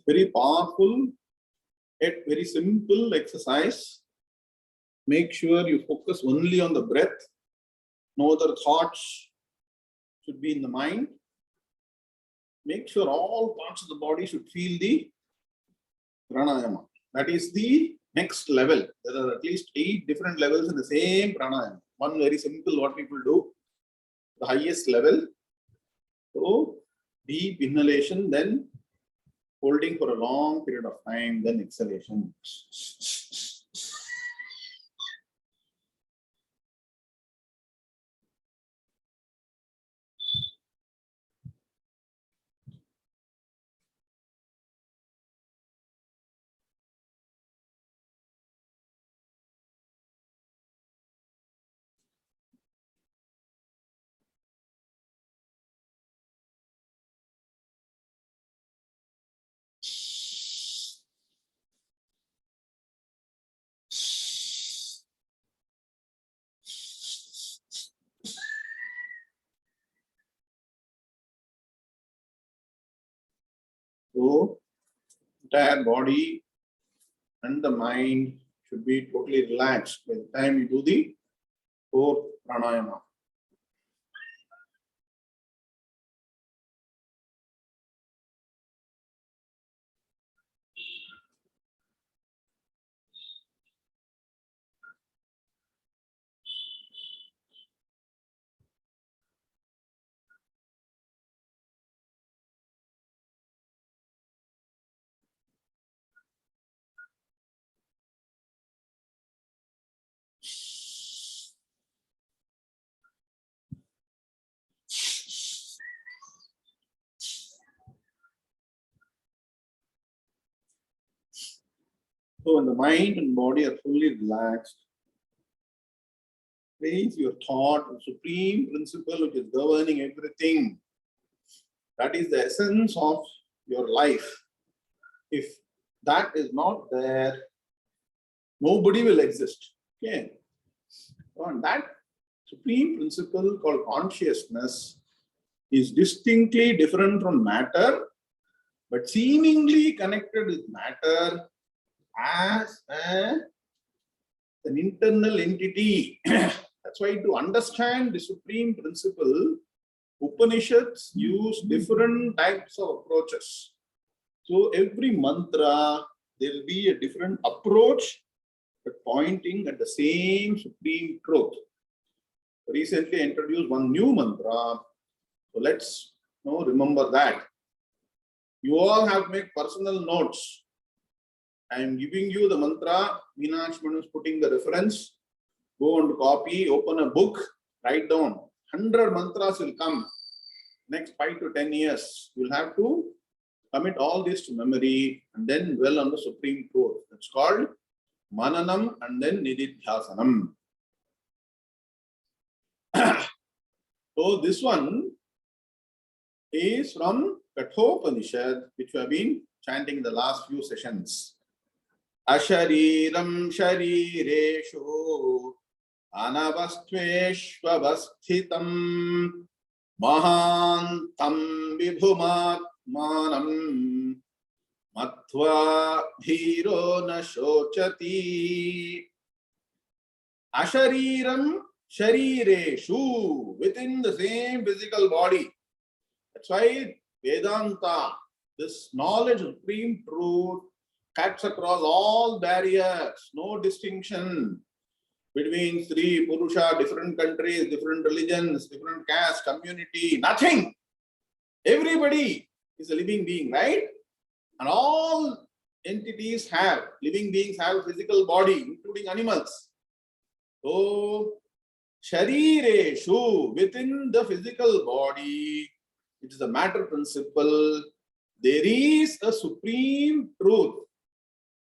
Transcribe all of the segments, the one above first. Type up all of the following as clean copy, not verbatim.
Very powerful, yet very simple exercise. Make sure you focus only on the breath. No other thoughts should be in the mind. Make sure all parts of the body should feel the pranayama. That is the next level. There are at least 8 different levels in the same pranayama. One very simple, what people do, the highest level. So, deep inhalation, then holding for a long period of time, then exhalation. So, entire body and the mind should be totally relaxed by the time you do the 4th pranayama. So when the mind and body are fully relaxed, raise your thought, the supreme principle which is governing everything. That is the essence of your life. If that is not there, nobody will exist. Okay. So, and that supreme principle called consciousness is distinctly different from matter, but seemingly connected with matter as an internal entity. That's why to understand the supreme principle, Upanishads use different types of approaches. So every mantra, there will be a different approach, but pointing at the same supreme truth. Recently introduced one new mantra. So let's remember that. You all have to make personal notes. I am giving you the mantra. Meenakshi Madam is putting the reference. Go and copy, open a book, write down. 100 mantras will come. Next 5 to 10 years, you will have to commit all this to memory and then dwell on the supreme truth. It's called Mananam and then Nididhyasanam. So this one is from Kathopanishad, which we have been chanting in the last few sessions. Ashariram sharireshu anavastveshvavasthitam mahantam vibhumatmanam matva dhiro na shochati. Ashariram sharireshu, within the same physical body. That's why Vedanta, this knowledge of supreme truth, cuts across all barriers, no distinction between Sri, Purusha, different countries, different religions, different caste, community, nothing. Everybody is a living being, right? And all entities have, living beings have a physical body, including animals. So, Sharireshu, within the physical body, it is the matter principle, there is a supreme truth,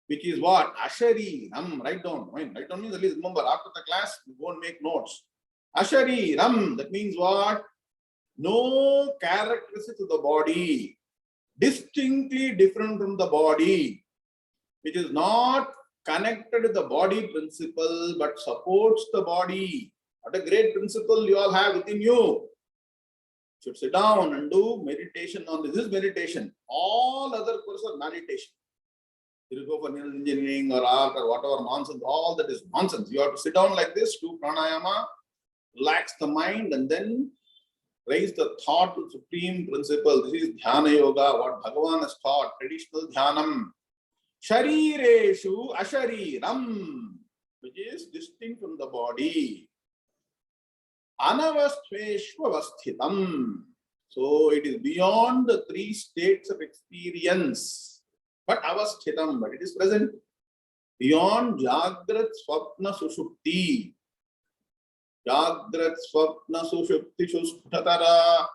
which is what? Ashariram. Write down. Write down means at least remember, after the class, you go and make notes. Ashariram, that means what? No characteristics of the body, distinctly different from the body, which is not connected with the body principle, but supports the body. What a great principle you all have within you. Should sit down and do meditation on this. This is meditation. All other courses are meditation. You go for engineering or art or whatever nonsense, all that is nonsense. You have to sit down like this, do pranayama, relax the mind, and then raise the thought to supreme principle. This is dhyana yoga, what Bhagavan has taught, traditional dhyanam. Sharireshu ashariram, which is distinct from the body. Anavasthveshu avasthitam. So it is beyond the three states of experience. But avasthitam, but it is present. Beyond Jagrat Swapna Sushupti. Jagrat Swapna Sushupti Shusphatara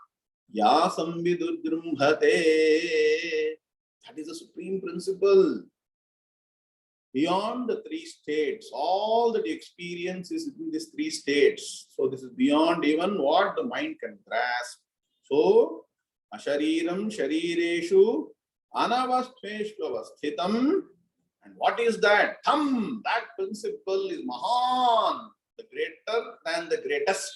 Ya Samvidudrumhate. That is the supreme principle. Beyond the three states, all that you experience is in these three states. So this is beyond even what the mind can grasp. So, ashariram sharireshu anavasthveshu avasthitam. And what is that? Tham, that principle is Mahan, the greater than the greatest.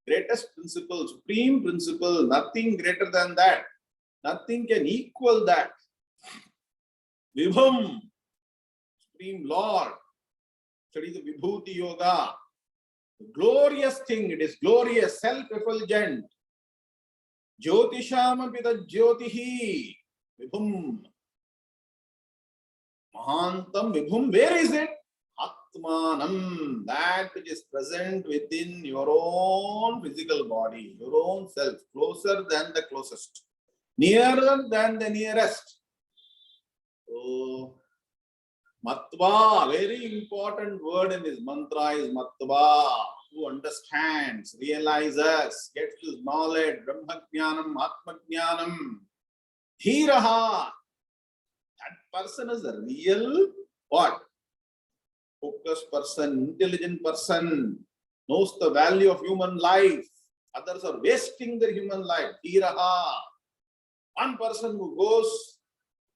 Greatest principle, supreme principle, nothing greater than that. Nothing can equal that. Vibhum, Supreme Lord. Study the Vibhuti Yoga. The glorious thing, it is glorious, self-effulgent. Jyotisham apita jyotihi. Vibhum. Mahantam Vibhum. Where is it? Atmanam. That which is present within your own physical body, your own self, closer than the closest, nearer than the nearest. So, Matva, very important word in this mantra is Matva. Who understands, realizes, gets this knowledge, Brahma Jnanam, Atma Jnanam, Dhiraha. That person is a real what? Focused person, intelligent person, knows the value of human life. Others are wasting their human life. Dhiraha. One person who goes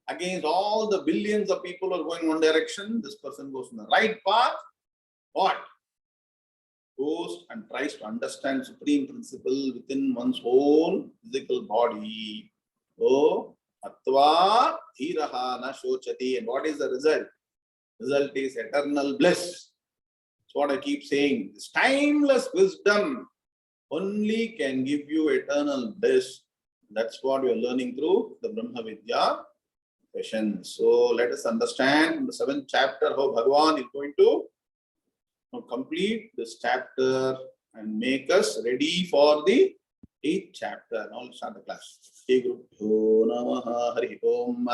against all the billions of people who are going one direction, this person goes in the right path. What? Goes and tries to understand supreme principle within one's own physical body. Oh, Atva Dhiraha na shochati. And what is the result? Result is eternal bliss. That's what I keep saying. This timeless wisdom only can give you eternal bliss. That's what we are learning through the Brahma Vidya session. So let us understand in the 7th chapter how Bhagavan is going to complete this chapter and make us ready for the 8th chapter. Now let's start the class. Shri Gurubhyo Namaha Hari Om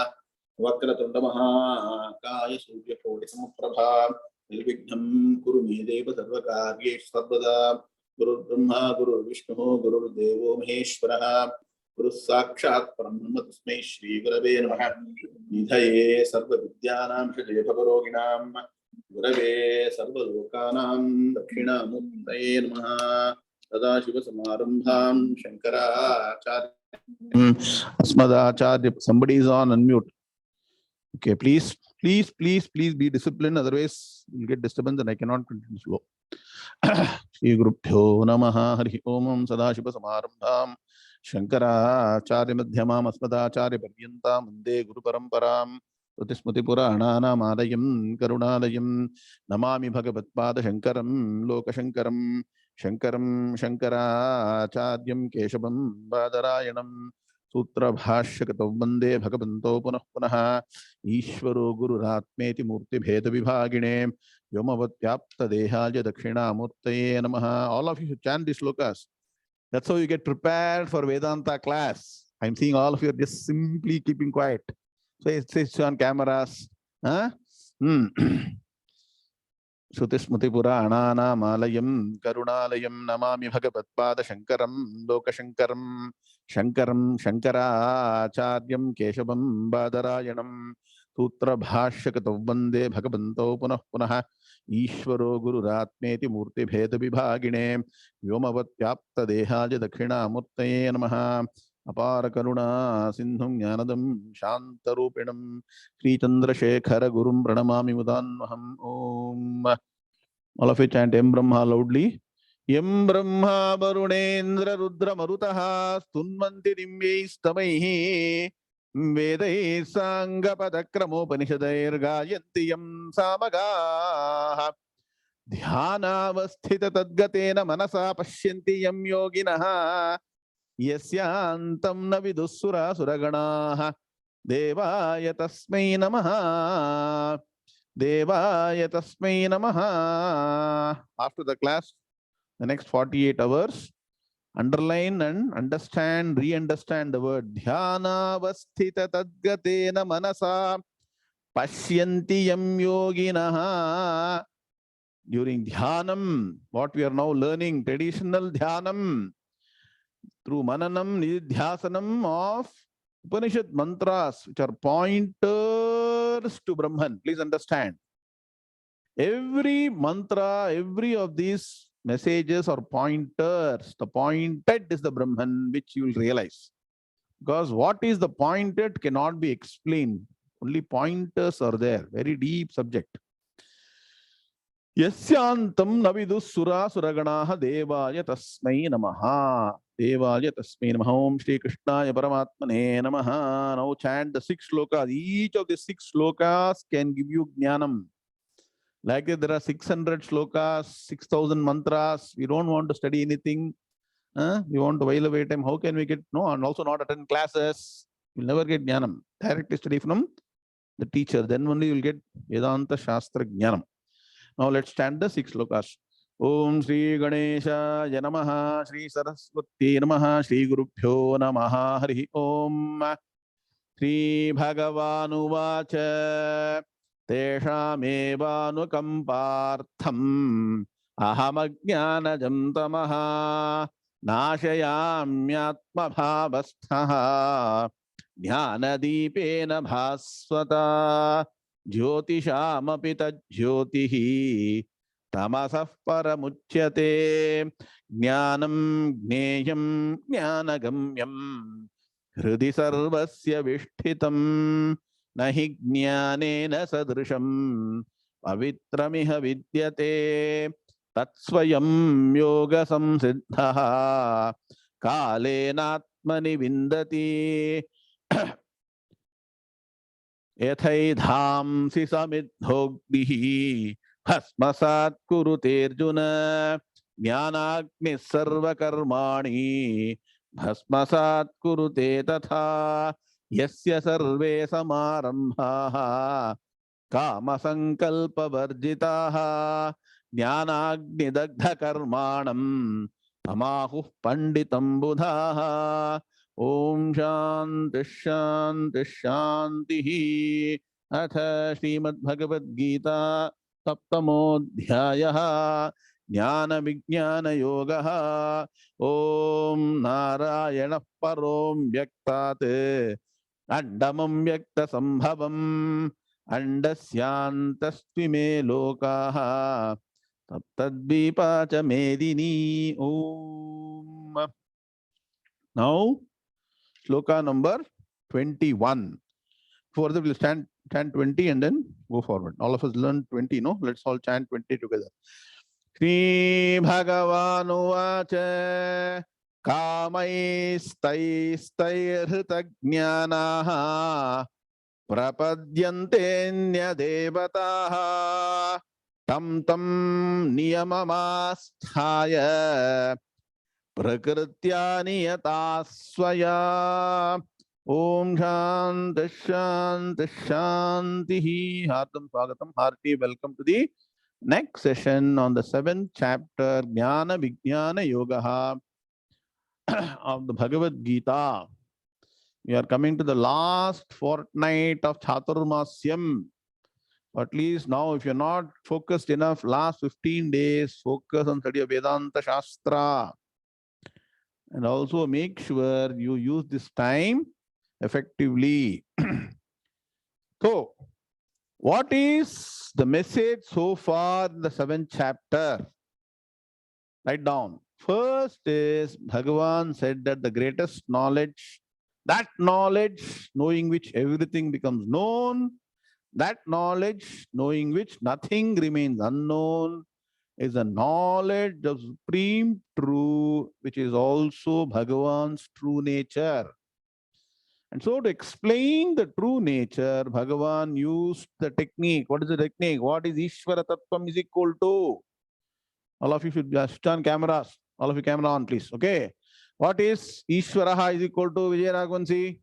Vakratunda Mahakaya Surya Koti Samaprabha Nirvighna Kuru Me Deva Sarvakaryesh Sarvada Guru Brahma Guru Vishnu Guru Devo Maheshwara Guru Sakshat Brahma Tasmai Shri Gurave Namaha Nidhaye Sarva Vidyanam Shri Bhavaroginam Gurave Sarva Lokanam Dakshinamurtaye Namaha Sadashiva Samarambham Shankaracharya Asmadacharya. Somebody is on unmute. Okay, please be disciplined, otherwise you'll get disturbance and I cannot continue slow. Shri Gurubhyo Namaha Hari Om Sadashiva Samarambham Shankaracharya Madhyamam Asmadacharya Paryantam Vande Guru Paramparam Pratismati Purananam Alayam Karunalayam Namami Bhagavatpada Shankaram Lokashankaram Shankaram Shankaracharyam Keshavam Badarayanam Sutra Bhashyakato Vande Bhagavanto Punah Punah Ishvaro Guru Ratmeti Murti Bheda Vibhagine Yomavatyapta Dehaja Dakshina Murtaye Namaha. All of you should chant these slokas. That's how you get prepared for Vedanta class. I'm seeing all of you are just simply keeping quiet. So it's on cameras. Huh? Shrutismati Puranana Malayam Karunalayam Namami Bhagavatpada Shankaram Lokashankaram Shankaram Shankaracharyam Keshavam Badarayanam Sutra Bhashyakato Vande Bhagavanto Punah Punah Ishvaro Guru Ratmeti Murti Bheda Vibhagine Vyomavatyapta Dehaja Dakshina Murtaye Namaha Apara Karuna Sindhum Jnanadam Shantarupinam Sri Chandrasekhara Gurum Pranamami Mudanmaham Om. All of you chant Em Brahma loudly. Yam Brahma Varunendra Rudra Marutaha Stunmanti Dimyaistamaihi Vedai Sangapadakramopanishadair Gayantiyam Samagaha Dhyanavasthita Tadgatena Manasa Pashyanti Yam Yoginaha Yasyantam Navidussura Suraganaha Devaya Tasmai Namaha Devaya Tasmai Namaha. After the class, the next 48 hours, underline and understand, re-understand the word dhyana vasthita tadgatena manasa pashyanti yam yoginaha. During dhyanam, what we are now learning, traditional dhyanam, through mananam, nidhyasanam of Upanishad mantras, which are pointers to Brahman. Please understand. Every mantra, every of these messages or pointers, the pointed is the Brahman, which you will realize. Because what is the pointed cannot be explained. Only pointers are there. Very deep subject. Yasyantam navidus sura suraganaha devaya tasmai namaha. Devaya tasmai namaha. Om Shri Krishnaya Paramatmane namaha. Now chant the 6 slokas. Each of the 6 slokas can give you jnanam. Like that, there are 600 shlokas, 6,000 mantras. We don't want to study anything. We want to while away time. How can we get? No, and also not attend classes. You'll never get jnanam. Directly study from the teacher. Then only you'll get Vedanta Shastra jnanam. Now let's chant the 6 shlokas. Om Shri Ganesha Namaha, Shri Saraswati Namaha, Shri Gurubhyo Namaha, Hari Om. Shri Bhagavanu Vacha Teshamevanukampartham Ahamajnanajam tamaha Nashayamyatma bhavasthaha Jnanadipena bhaswata Jyotishamapita Jyotihi Tamasah paramuchyate Jnanam Gneyam Jnanagamyam Hridi sarvasya vishtitam nahi jnanena sadrisham pavitramiha vidyate tatsvayam yoga samsiddhaha kalenatmani vindati yathaidhamsi samidhogdihi bhasmasat kuruterjuna jnanagni sarvakarmani Bhasmasat kurute tatha yasya sarve samarambhaha kama sankalpa varjitaha jnanagni dagdha karmanam tamahu panditam budhaha Om Shanti Shanti Shanti Atha Srimad Bhagavad Gita Saptamodhyayaha Jnana Vijnana Yogaha Om Narayana Parom Vyaktate Andamam Vyakta Sambhavam Andasyantastvime Lokaha Taptadvipacha Medini Om. Now, Shloka number 21. For that, we'll chant 20 and then go forward. All of us learn 20, no? Let's all chant 20 together. Shri Bhagavanu Vacha Kamaistairhritagnyanaha Prapadyantenya Devataha Tam Tam Niyamamasthaya Prakritya Niyatasvaya Om Shanti Shanti Shanti. Hartam Swagatam, hearty welcome to the next session on the 7th chapter, Jnana Vijnana Yogaha of the Bhagavad Gita. We are coming to the last fortnight of Chaturmasyam. At least now, if you're not focused enough, last 15 days, focus on study of Vedanta Shastra. And also make sure you use this time effectively. So, what is the message so far in the 7th chapter? Write down. First is Bhagavan said that the greatest knowledge, that knowledge knowing which everything becomes known, that knowledge knowing which nothing remains unknown, is the knowledge of supreme truth, which is also Bhagavan's true nature. And so to explain the true nature, Bhagavan used the technique. What is the technique? What is Ishvara Tattvam is equal to? All of you should switch on cameras. All of you camera on, please. Okay. What is Ishvaraha is equal to, Vijay Raghavansi?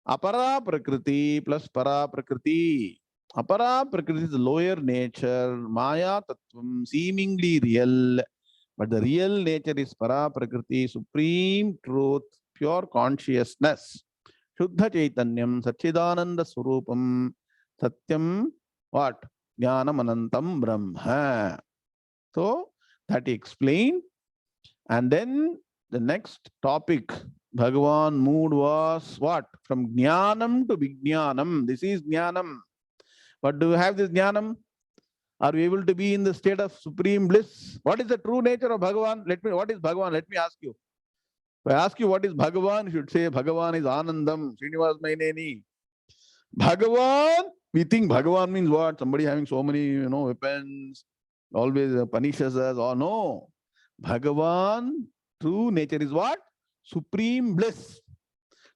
Apara Prakriti plus Para Prakriti. Apara Prakriti is the lower nature, Maya Tattvam, seemingly real, but the real nature is Para Prakriti, supreme truth, pure consciousness. Shuddha Chaitanyam, Satchidananda Swarupam, Satyam, what? Jnanam Anantam Brahma. So that he explained. And then the next topic Bhagavan moved was what? From Jnanam to Vijnanam. This is Jnanam. But do you have this Jnanam? Are we able to be in the state of supreme bliss? What is the true nature of Bhagavan? What is Bhagavan? Let me ask you. If I ask you what is Bhagavan, you should say Bhagavan is Anandam. Srinivas Maineni. Bhagavan, we think Bhagavan means what? Somebody having so many, weapons, always punishes us. Or no. Bhagavan, true nature is what? Supreme bliss.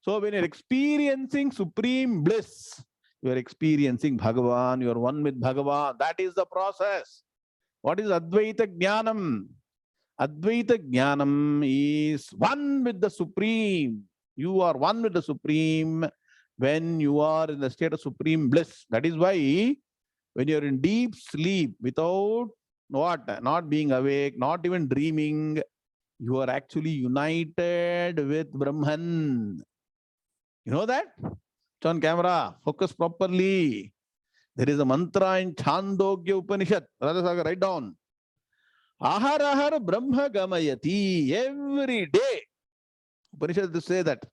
So when you're experiencing supreme bliss, you're experiencing Bhagavan, you're one with Bhagavan. That is the process. What is Advaita Jnanam? Advaita Jnanam is one with the Supreme. You are one with the Supreme when you are in the state of supreme bliss. That is why when you're in deep sleep without what? Not being awake, not even dreaming, you are actually united with Brahman. You know that? It's on camera. Focus properly. There is a mantra in Chandogya Upanishad. Radhasagar, write down. Ahar ahar Brahma gamayati. Every day. Upanishad to say that.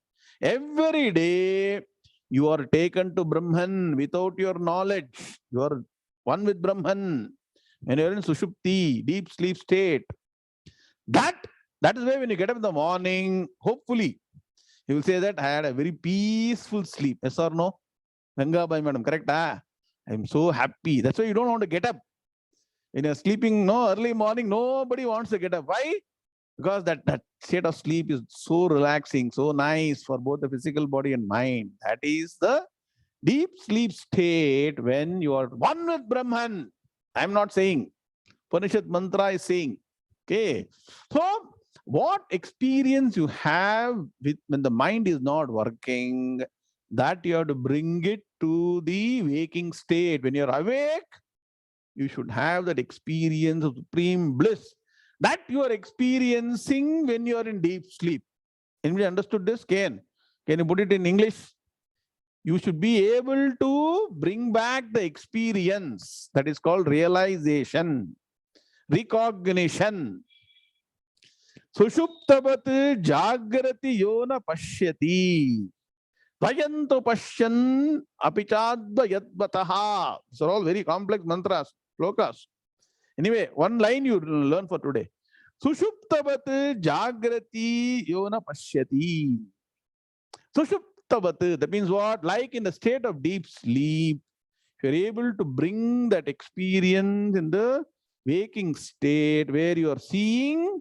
Every day you are taken to Brahman without your knowledge. You are one with Brahman. When you are in Sushupti, deep sleep state. That is why when you get up in the morning, hopefully, you will say that I had a very peaceful sleep. Yes or no? Gangabai madam, correct? I'm so happy. That's why you don't want to get up. When you're sleeping, early morning, nobody wants to get up. Why? Because that state of sleep is so relaxing, so nice for both the physical body and mind. That is the deep sleep state when you are one with Brahman. I'm not saying. Upanishad mantra is saying. Okay. So, what experience you have with when the mind is not working, that you have to bring it to the waking state. When you're awake, you should have that experience of supreme bliss that you are experiencing when you are in deep sleep. Anybody understood this? Can you put it in English? You should be able to bring back the experience that is called realization, recognition. Sushuptavat jagrati yona pashyati. Vayanto pashyan apichadva yadvataha. These are all very complex mantras, slokas. Anyway, one line you learn for today. Sushuptavat jagrati yona pashyati. Sushuptavat, that means what? Like in the state of deep sleep, you're able to bring that experience in the waking state where you are seeing,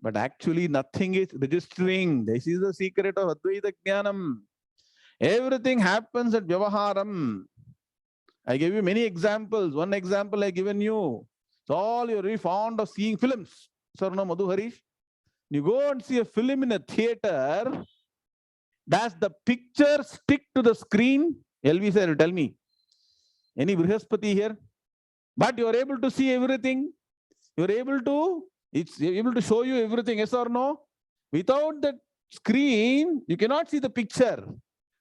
but actually nothing is registering. This is the secret of Advaita Jnanam. Everything happens at Vyavaharam. I gave you many examples. One example I given you. So all you're very fond of seeing films. Sir, no, Madhu Harish. You go and see a film in a theater. Does the picture stick to the screen? LV sir, tell me. Any Brihaspati here? But you are able to see everything. You're able to, it's able to show you everything, yes or no? Without the screen, you cannot see the picture.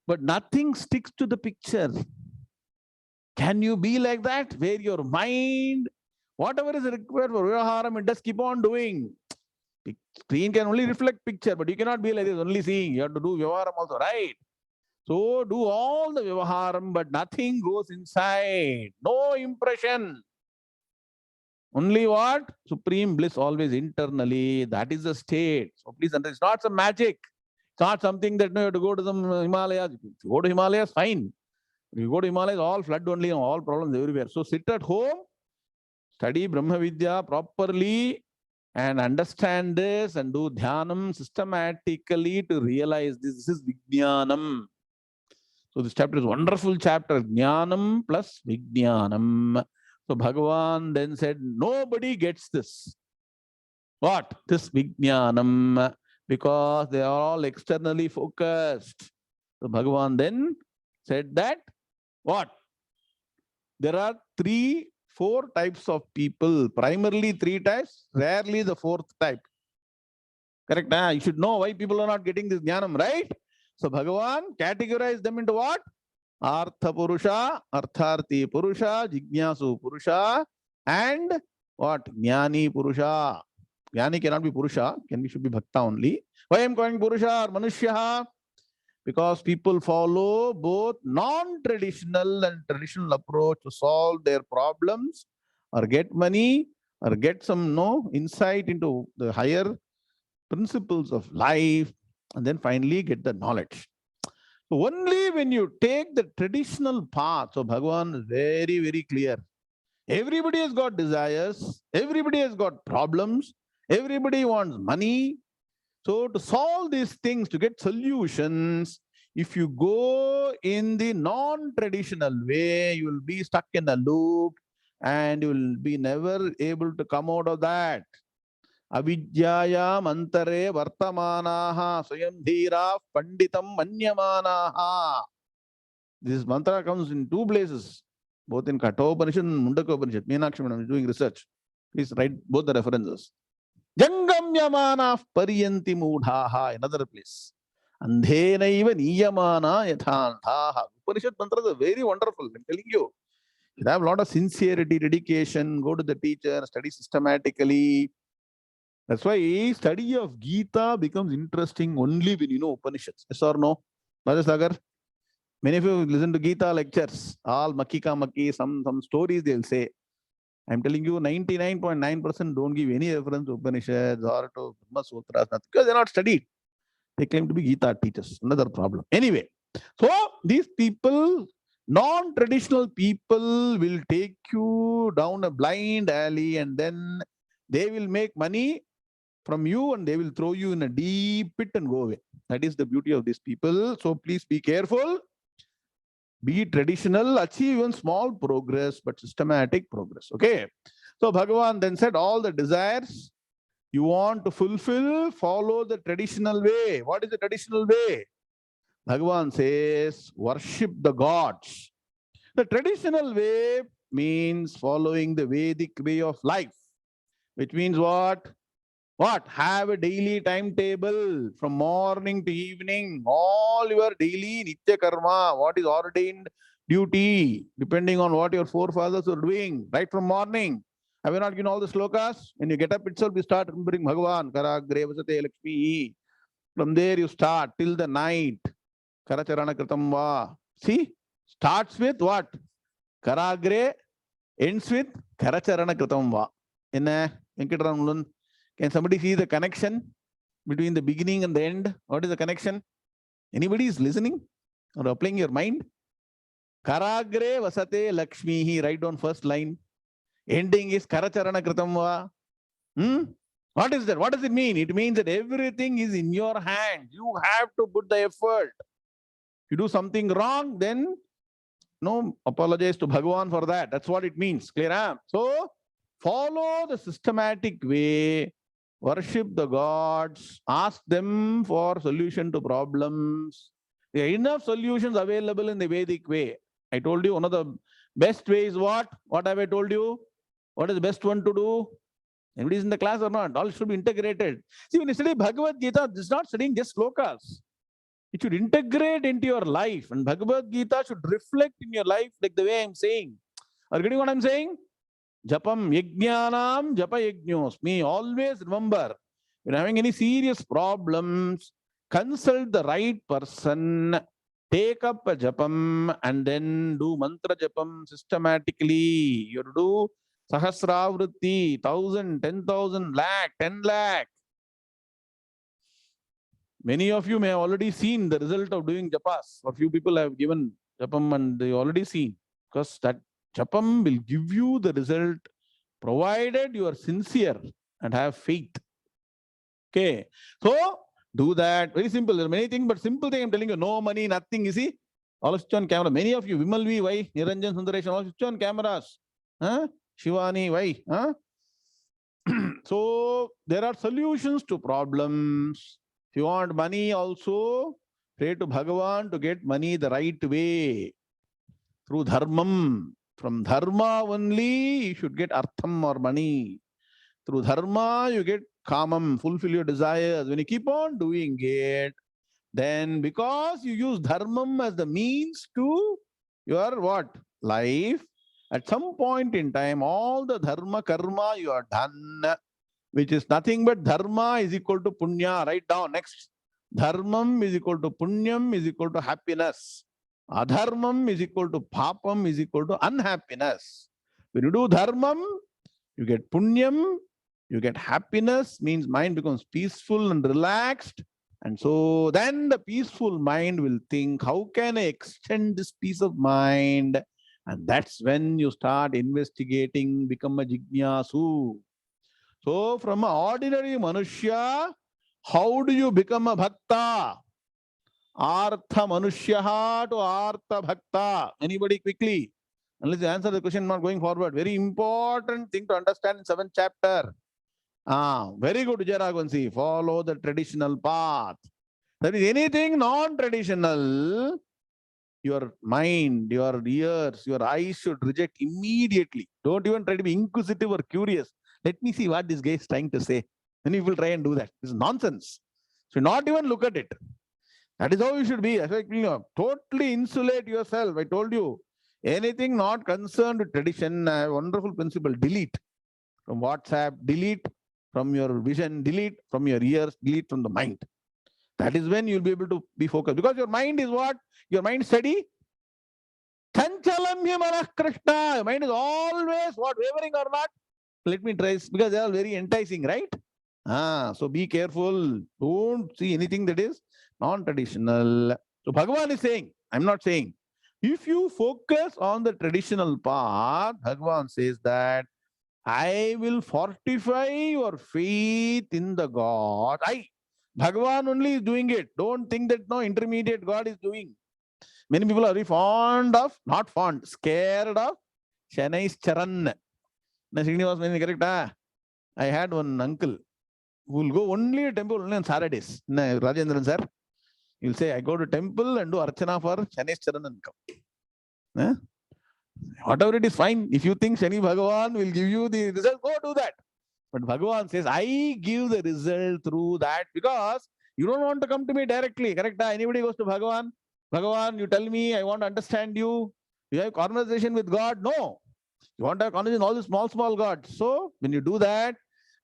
But nothing sticks to the picture. Can you be like that? Where your mind, whatever is required for Vyaharam, it does keep on doing. Screen can only reflect picture, but you cannot be like this, only seeing. You have to do Vyaharam also, right? So do all the Vyaharam, but nothing goes inside. No impression. Only what? Supreme bliss always internally. That is the state. So please understand, it's not some magic. It's not something that you have to go to the Himalayas. If you go to Himalayas, fine. If you go to Himalayas, all flood only, all problems everywhere. So sit at home, study Brahma Vidya properly and understand this and do dhyanam systematically to realize this. This is Vijnanam. So this chapter is a wonderful chapter, Jnanam plus Vijnanam. So Bhagavan then said, nobody gets this. What? This Vijnanam, because they are all externally focused. So Bhagavan then said that, what? There are 4 types of people, primarily 3 types, rarely the 4th type. Correct? Huh? You should know why people are not getting this Jnanam, right? So Bhagavan categorized them into what? Artha Purusha, Artharthi Purusha, Jignasu Purusha, and what? Jnani Purusha. Jnani cannot be Purusha, should be Bhakta only. Why I am calling Purusha or Manushya? Because people follow both non-traditional and traditional approach to solve their problems or get money or get some insight into the higher principles of life, and then finally get the knowledge. So only when you take the traditional path, so Bhagavan is very, very clear. Everybody has got desires, everybody has got problems, everybody wants money. So to solve these things, to get solutions, if you go in the non-traditional way, you will be stuck in a loop and you will be never able to come out of that. Avidyaya mantare vartamanaha swayam dhira panditam manyamanaha. This mantra comes in 2 places, both in Kathopanishad and Mundaka Meenakshi Madam is doing research. Please write both the references. Jangamyamana pariyanti mudhaha, another place. Andhenaiva niyamana yathantaha. Upanishad mantras are very wonderful, I'm telling you. You have a lot of sincerity, dedication, go to the teacher, study systematically. That's why study of Gita becomes interesting only when you know Upanishads. Yes or no? Rajasagar? Many of you listen to Gita lectures, all makki, some stories they'll say. I'm telling you, 99.9% don't give any reference to Upanishads or to Brahma Sutras, nothing, because they're not studied. They claim to be Gita teachers. Another problem. Anyway, so these people, non-traditional people, will take you down a blind alley and then they will make money from you and they will throw you in a deep pit and go away. That is the beauty of these people. So please be careful. Be traditional, achieve even small progress, but systematic progress. Okay. So Bhagavan then said, all the desires you want to fulfill, follow the traditional way. What is the traditional way? Bhagavan says, worship the gods. The traditional way means following the Vedic way of life, which means what? What? Have a daily timetable from morning to evening, all your daily nitya karma, what is ordained duty, depending on what your forefathers were doing, right from morning. Have you not given all the slokas? When you get up itself, you start remembering Bhagavan, Karagre Vasate Lakshmi. From there you start till the night. Karacharana Kritam Va. See? Starts with what? Karagre, ends with Karacharana Kritam Va. Can somebody see the connection between the beginning and the end? What is the connection? Anybody is listening or applying your mind? Karagre Vasate Lakshmi. Write down first line. Ending is Karacharana Kritam Va. What is that? What does it mean? It means that everything is in your hand. You have to put the effort. If you do something wrong, then no, apologize to Bhagavan for that. That's what it means. Clear? Huh? So follow the systematic way. Worship the gods. Ask them for solution to problems. There are enough solutions available in the Vedic way. I told you one of the best ways is what? What have I told you? What is the best one to do? Anybody is in the class or not? All should be integrated. See, when you study Bhagavad Gita, it's not studying just slokas. It should integrate into your life. And Bhagavad Gita should reflect in your life like the way I'm saying. Are you getting what I'm saying? Japam yajnanam japa yajñosmi. Always remember, when you're having any serious problems, consult the right person, take up a japam, and then do mantra japam systematically. You have to do Sahasravritti, 1,000, 10,000, lakh, 10 lakh. Many of you may have already seen the result of doing japas. A few people have given japam and they already seen, because that japam will give you the result provided you are sincere and have faith. Okay, so do that. Very simple. There are many things, but simple thing I'm telling you, no money, nothing. You see, all switch on camera. Many of you, Vimalvi, why? Niranjan Sundaresh, all switch on cameras. Huh? Shivani, why? Huh? So there are solutions to problems. If you want money also, pray to Bhagavan to get money the right way. Through dharmam. From dharma only you should get artham or money. Through dharma you get kamam, fulfill your desires. When you keep on doing it, then because you use dharmam as the means to your what? Life, at some point in time, all the dharma karma you are done, which is nothing but dharma is equal to punya. Write down next. Dharmam is equal to punyam is equal to happiness. Adharmam is equal to papam is equal to unhappiness. When you do dharmam, you get punyam, you get happiness, means mind becomes peaceful and relaxed. And so then the peaceful mind will think, how can I extend this peace of mind? And that's when you start investigating, become a jignasu. So from an ordinary manushya, how do you become a bhakta? Artha manushyaha to artha bhakta. Anybody quickly? Unless you answer the question, not going forward. Very important thing to understand in 7th chapter. Very good, Vijay. Follow the traditional path. That is anything non-traditional, your mind, your ears, your eyes should reject immediately. Don't even try to be inquisitive or curious. Let me see what this guy is trying to say. Then you will try and do that. This is nonsense. So not even look at it. That is how you should be. Totally insulate yourself. I told you, anything not concerned with tradition, a wonderful principle, delete from WhatsApp, delete from your vision, delete from your ears, delete from the mind. That is when you'll be able to be focused. Because your mind is what? Your mind steady. Chanchalam himanah Krishna. Your mind is always what? Wavering or not? Let me try, because they are very enticing, right? So be careful. Don't see anything that is non-traditional. So Bhagavan is saying, I'm not saying. If you focus on the traditional path, Bhagavan says that I will fortify your faith in the God. Bhagavan only is doing it. Don't think that no intermediate God is doing. Many people are very fond of, not fond, scared of Shanai's Charan. Correct? I had one uncle who will go only to temple only on Saturdays. Rajendran sir, he'll say, I go to temple and do Archana for Shani's Charan and come. Whatever it is, fine. If you think Shani Bhagavan will give you the result, go do that. But Bhagavan says, I give the result through that because you don't want to come to me directly. Correct? Anybody goes to Bhagavan, Bhagavan, you tell me, I want to understand you. You have conversation with God? No. You want to have conversation with all the small gods. So when you do that,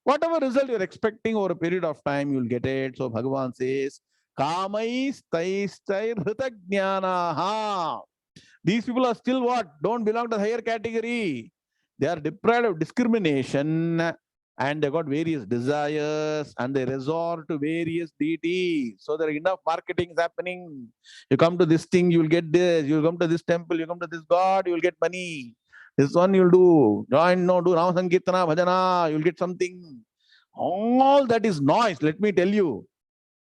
whatever result you're expecting over a period of time, you'll get it. So Bhagavan says, Kamais taistai hritagnanaha. These people are still what? Don't belong to the higher category. They are deprived of discrimination and they got various desires and they resort to various deities. So there are enough marketing is happening. You come to this thing, you will get this. You come to this temple, you come to this god, you will get money. This one you'll do. Join, no, do Rama Sankirtana, Bhajana, you'll get something. All that is noise, let me tell you.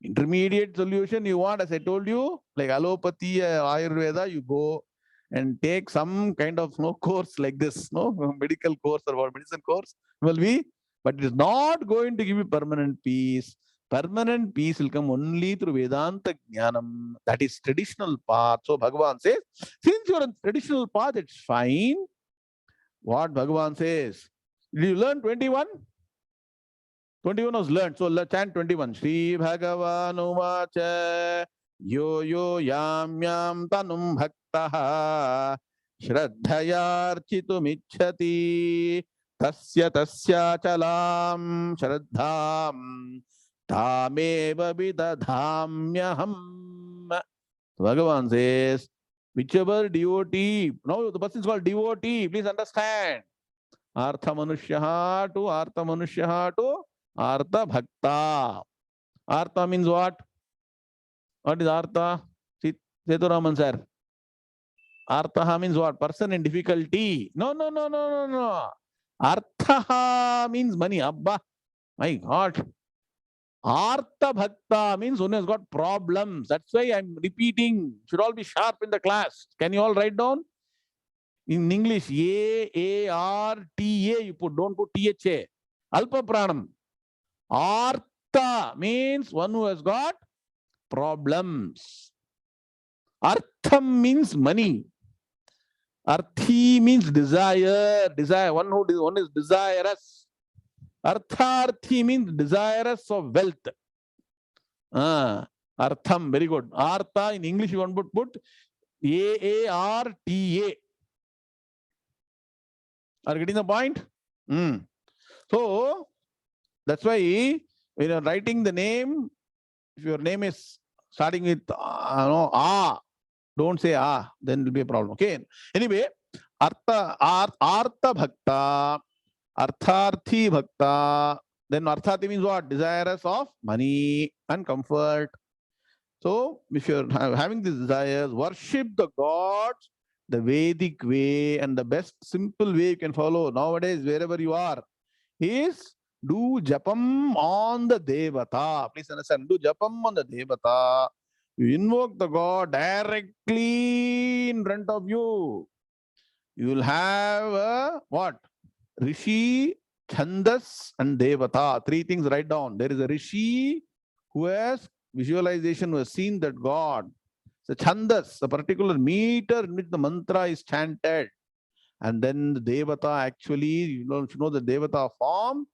Intermediate solution you want, as I told you, like allopathy, Ayurveda, you go and take some kind of course like this, medical course or medicine course will be, but it is not going to give you permanent peace. Permanent peace will come only through Vedanta Jnanam. That is traditional path. So Bhagavan says, since you're on traditional path, it's fine. What Bhagavan says, did you learn 21? 21 was learned. So chant 21. Shri Bhagavan Uvacha Yo Yo Yam Yam Tanum Bhaktaha Shraddhayarchitum Ichhati Tasya Tasya Chalam Shraddham Tameva Vidadhamyaham. Bhagavan says, whichever devotee, now the person is called devotee, please understand. Artha Manushyaha to Artha Manushyaha to Artha Bhakta. Artha means what? What is Artha? Seturaman sir. Artha means what? Person in difficulty. No. Artha means money. Abba, my God. Artha Bhakta means one who has got problems. That's why I'm repeating. Should all be sharp in the class. Can you all write down? In English, A-R-T-A, you put, don't put T-H-A. Alpa Pranam. Artha means one who has got problems. Artham means money. Arthi means desire. Desire. One is desirous. Artharthi means desirous of wealth. Artham, very good. Artha in English you want to put A-A-R-T-A. Are you getting the point? So that's why when you're writing the name, if your name is starting with don't say then it will be a problem. Okay. Anyway, Artha Bhakta, Artharthi Bhakta. Then Artharthi means what? Desirous of money and comfort. So if you're having these desires, worship the gods the Vedic way, and the best simple way you can follow nowadays wherever you are is do japam on the Devata. Please understand, do japam on the Devata. You invoke the God directly in front of you. You will have a what? Rishi, Chandas and Devata. Three things write down. There is a Rishi who has visualization, who has seen that God. So Chandas, a particular meter in which the mantra is chanted. And then the Devata actually, you know the Devata form,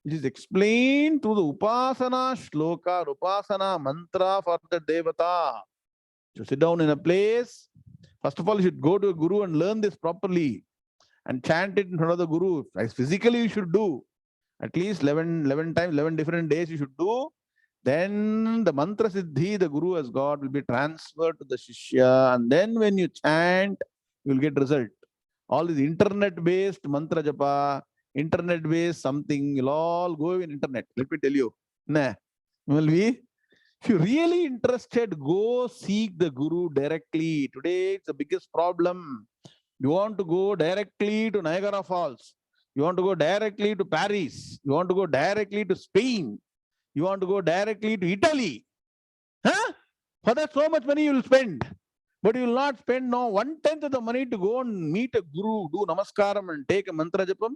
which is explained through the Upasana Shloka, Upasana mantra for the Devata. You sit down in a place. First of all, you should go to a guru and learn this properly and chant it in front of the guru. As physically you should do. At least 11 times, 11 different days you should do. Then the mantra siddhi the guru has got will be transferred to the shishya. And then when you chant, you will get result. All these internet-based mantra japa, internet-based something, you'll all go in internet. Let me tell you. Nah. Will be? If you're really interested, go seek the guru directly. Today, it's the biggest problem. You want to go directly to Niagara Falls. You want to go directly to Paris. You want to go directly to Spain. You want to go directly to Italy. Huh? For that, so much money you will spend. But you will not spend now 1/10 of the money to go and meet a guru, do namaskaram and take a mantra japam.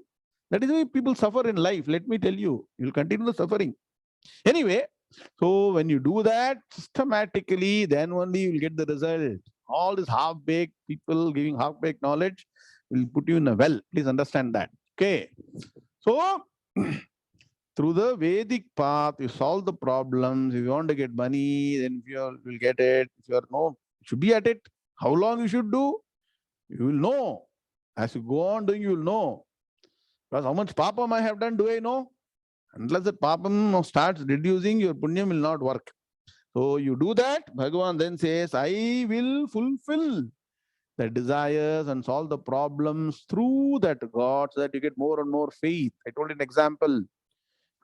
That is why people suffer in life. Let me tell you, you will continue the suffering. Anyway, so when you do that systematically, then only you will get the result. All this half-baked people giving half-baked knowledge will put you in a well. Please understand that. Okay. So through the Vedic path, you solve the problems. If you want to get money, then you will get it. If you are no, you should be at it. How long you should do? You will know. As you go on doing, you will know. Because how much papam I have done, do I know? Unless the papam starts reducing, your punyam will not work. So you do that, Bhagavan then says, I will fulfill the desires and solve the problems through that God, so that you get more and more faith. I told an example.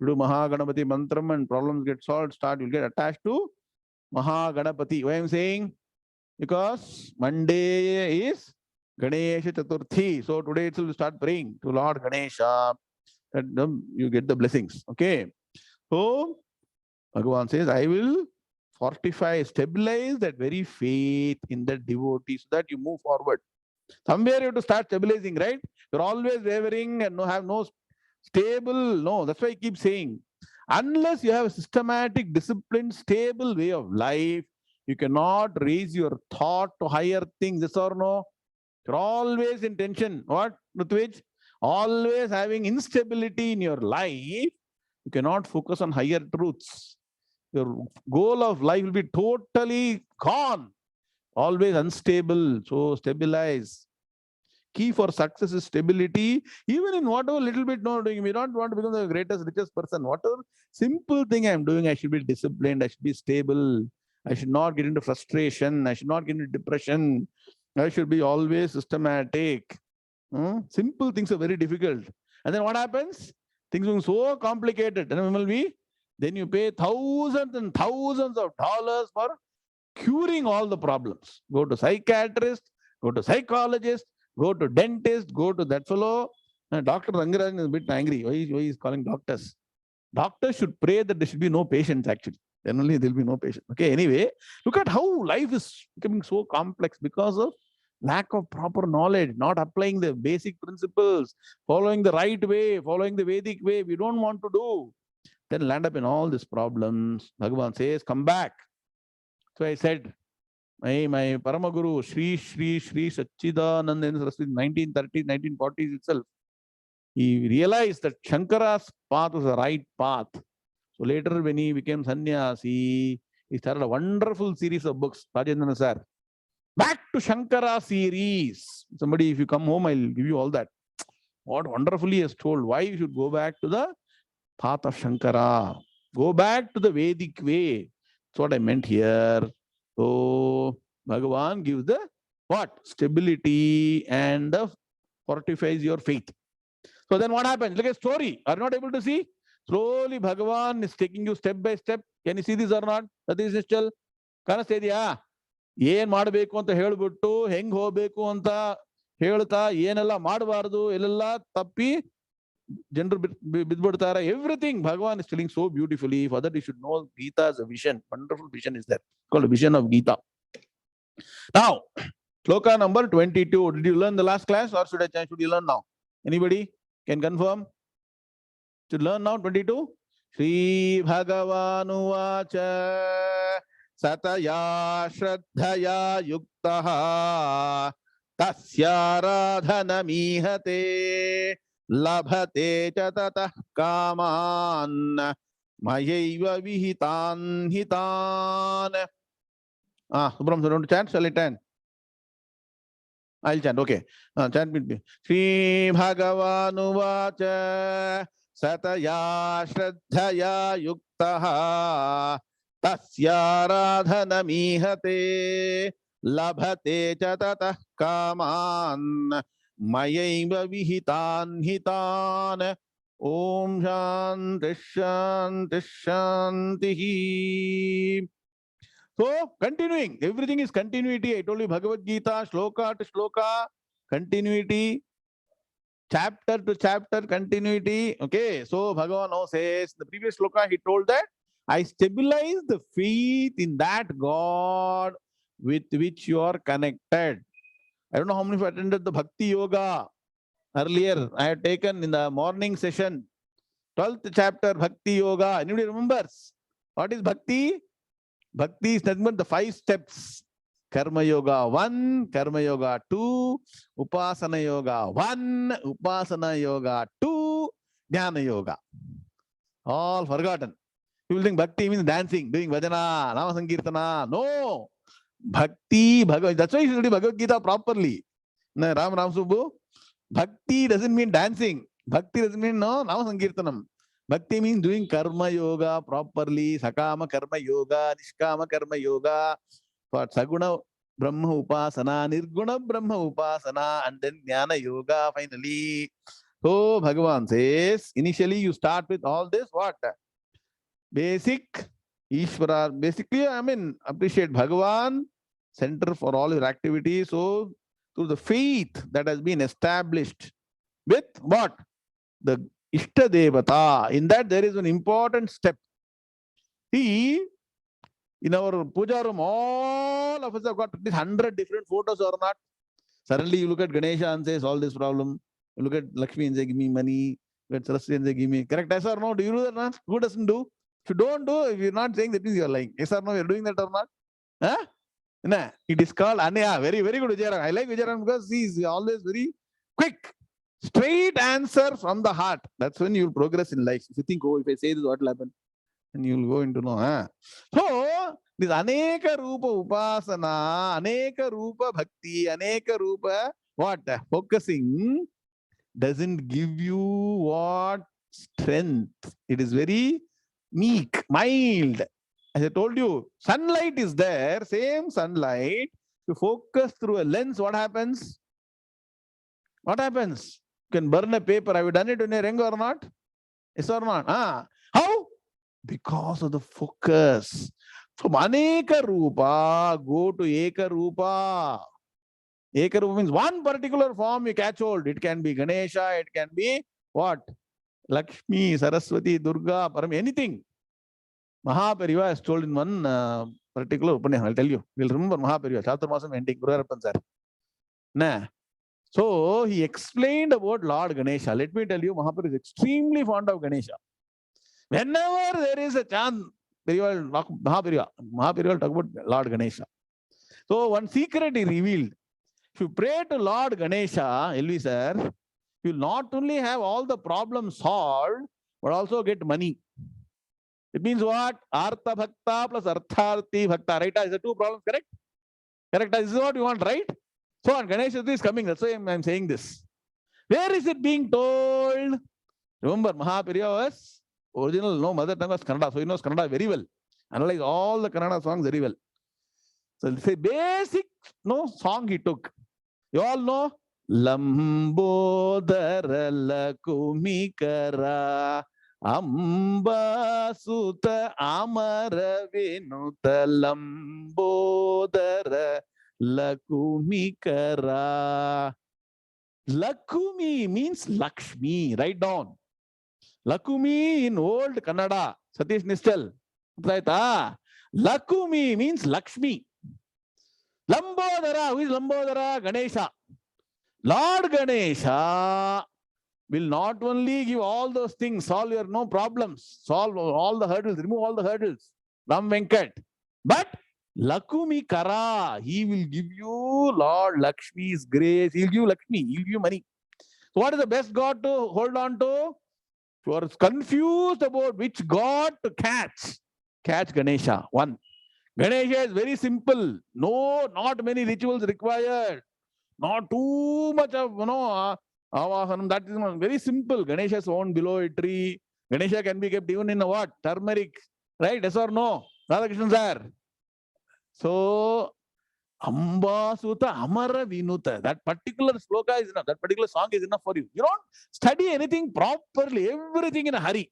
You do Mahaganapati mantram and problems get solved, you'll get attached to Mahaganapati. Why I'm saying? Because Monday is Ganesha Chaturthi. So today it will start praying to Lord Ganesha. That you get the blessings. Okay. So Bhagavan says, I will fortify, stabilize that very faith in that devotee so that you move forward. Somewhere you have to start stabilizing, right? You're always wavering and have no stable. No, that's why I keep saying, unless you have a systematic, disciplined, stable way of life, you cannot raise your thought to higher things. Yes or no? You're always in tension. What? With which? Always having instability in your life, you cannot focus on higher truths. Your goal of life will be totally gone. Always unstable. So stabilize. Key for success is stability. Even in whatever little bit not doing, we don't want to become the greatest, richest person. Whatever simple thing I'm doing, I should be disciplined. I should be stable. I should not get into frustration. I should not get into depression. I should be always systematic. Simple things are very difficult. And then what happens? Things are so complicated. Then you pay thousands and thousands of dollars for curing all the problems. Go to psychiatrist, go to psychologist, go to dentist, go to that fellow. Dr. Rangarajan is a bit angry. Why is calling doctors? Doctors should pray that there should be no patients actually. Then only there will be no patient. Okay, anyway, look at how life is becoming so complex because of lack of proper knowledge, not applying the basic principles, following the right way, following the Vedic way. We don't want to do. Then land up in all these problems. Bhagavan says, come back. So I said, my Paramaguru, Sri Satchidananda Saraswati, 1930s, 1940s itself, he realized that Shankara's path was the right path. So later when he became sannyasi, he started a wonderful series of books, Rajendra sir. Back to Shankara series. Somebody, if you come home, I'll give you all that. What wonderfully has told why you should go back to the path of Shankara. Go back to the Vedic way. That's what I meant here. So Bhagavan gives the what? Stability and fortifies your faith. So then what happens? Look at story. Are you not able to see? Slowly Bhagavan is taking you step by step. Can you see this or not? That is still. ಕಾಣಿಸ್ತಾ ಇದೆಯಾ? ಏನ್ ಮಾಡಬೇಕು ಅಂತ ಹೇಳ್ಬಿಟ್ಟು ಹೆಂಗ್ ಹೋಗ್ಬೇಕು ಅಂತ ಹೇಳ್ತಾ ಏನೆಲ್ಲ ಮಾಡಬಾರದು ಎಲ್ಲೆಲ್ಲ ತಪ್ಪಿ ಜನರು ಬಿದ್ಬಿಡ್ತಾರೆ. Everything Bhagavan is telling so beautifully. For that you should know Gita as a vision. Wonderful vision is there. It's called a vision of Gita. Now, sloka number 22. Did you learn the last class or should you learn now? Anybody can confirm? Should learn now 22? Shri Bhagavanu vacha sataya shraddhaya yuktaha tasya radhanamihate labhate cha tatah kaman mayaiva vihitan hitan. Subram, so don't chant, shall I chant? I'll chant, okay. Chant with me. Shri Bhagavanu vacha sataya shraddhaya yuktaha tasya radhanamihate labhate cha tatah kaman mayaiva vihitan hitan. Om shanti shanti shantihi. So, continuing, everything is continuity. I told you Bhagavad Gita, shloka to shloka, continuity, chapter to chapter, continuity. Okay, so Bhagavan now says, the previous shloka he told that, I stabilize the faith in that God with which you are connected. I don't know how many of you attended the Bhakti Yoga earlier. I had taken in the morning session, 12th chapter Bhakti Yoga. Anybody remembers? What is Bhakti? Bhakti is nothing but the 5 steps. Karma Yoga 1, Karma Yoga 2, Upasana Yoga 1, Upasana Yoga 2, Jnana Yoga. All forgotten. People think Bhakti means dancing, doing bhajana, Nama Sankirtana. No. Bhakti, Bhagavad. That's why you should study Bhagavad Gita properly. Ram Subbu. Bhakti doesn't mean dancing. Bhakti doesn't mean no Nama Sankirtanam. Bhakti means doing karma yoga properly, sakama karma yoga, nishkama karma yoga, for saguna brahma upasana, nirguna brahma upasana, and then jnana yoga finally. So Bhagavan says, initially you start with all this, what? Basic Ishvara, basically, appreciate Bhagavan, center for all your activities. So through the faith that has been established with what? The Ishta Devata. In that there is an important step. See, in our puja room, all of us have got at least 100 different photos or not. Suddenly you look at Ganesha and says, all this problem. You look at Lakshmi and say, give me money. Look at Saraswati and say, give me. Correct? Yes or no? Do you do that? Not? Who doesn't do? If you don't do, if you're not saying that means you're lying. Yes or no? You're doing that or not? Huh? Nah, it is called Anya. Very, very good Vijayarang. I like Vijayarang because he is always very quick. Straight answer from the heart. That's when you'll progress in life. If you think, oh, if I say this, what will happen? And you'll go into no. So, this Aneka Rupa Upasana, Aneka Rupa Bhakti, Aneka Rupa, what? Focusing doesn't give you what? Strength. It is very meek, mild. As I told you, sunlight is there, same sunlight. You focus through a lens, what happens? What happens? You can burn a paper. Have you done it in a ring or not? Yes or not? How? Because of the focus. From Aneka Rupa, go to Eka Rupa. Ekarupa means one particular form you catch hold. It can be Ganesha, it can be what? Lakshmi, Saraswati, Durga, Param, anything. Mahapariva is told in one particular Upanishad. I'll tell you. We'll remember Mahapariva. Chaturmasam ending. Guruvayappan sir. Nah. So he explained about Lord Ganesha. Let me tell you, Mahapariva is extremely fond of Ganesha. Whenever there is a chance, Mahapariva will talk about Lord Ganesha. So one secret he revealed. If you pray to Lord Ganesha, LV sir, you will not only have all the problems solved, but also get money. It means what? Artha Bhakta plus Artharthi Bhakta. Right? Is the two problems correct? Correct? This is what you want, right? So, and Ganesh Chaturthi is coming. That's why I'm saying this. Where is it being told? Remember, Mahapariya was original, no mother tongue was Kannada. So he knows Kannada very well. Analyze all the Kannada songs very well. So it's a basic song he took. You all know? Lambodara Lakumikara Amba Suta Amara Vinuta Lambodara Lakumikara. Lakumi means Lakshmi. Write down. Lakumi in old Kannada. Satish Nistal. Lakumi means Lakshmi. Lambodara. Who is Lambodara? Ganesha. Lord Ganesha will not only give all those things, solve your problems, solve all the hurdles, remove all the hurdles, Ram Venkat, but Lakumi Kara, he will give you Lord Lakshmi's grace, he'll give you Lakshmi, he'll give you money. So what is the best God to hold on to? If you are confused about which God to catch Ganesha. One. Ganesha is very simple. No, not many rituals required. Not too much of, avahanam. That is very simple. Ganesha is owned below a tree. Ganesha can be kept even in a what? Turmeric. Right? Yes or no? Radhakrishnan sir. So, Amba Suta Amara Vinuta. That particular sloka is enough. That particular song is enough for you. You don't study anything properly. Everything in a hurry.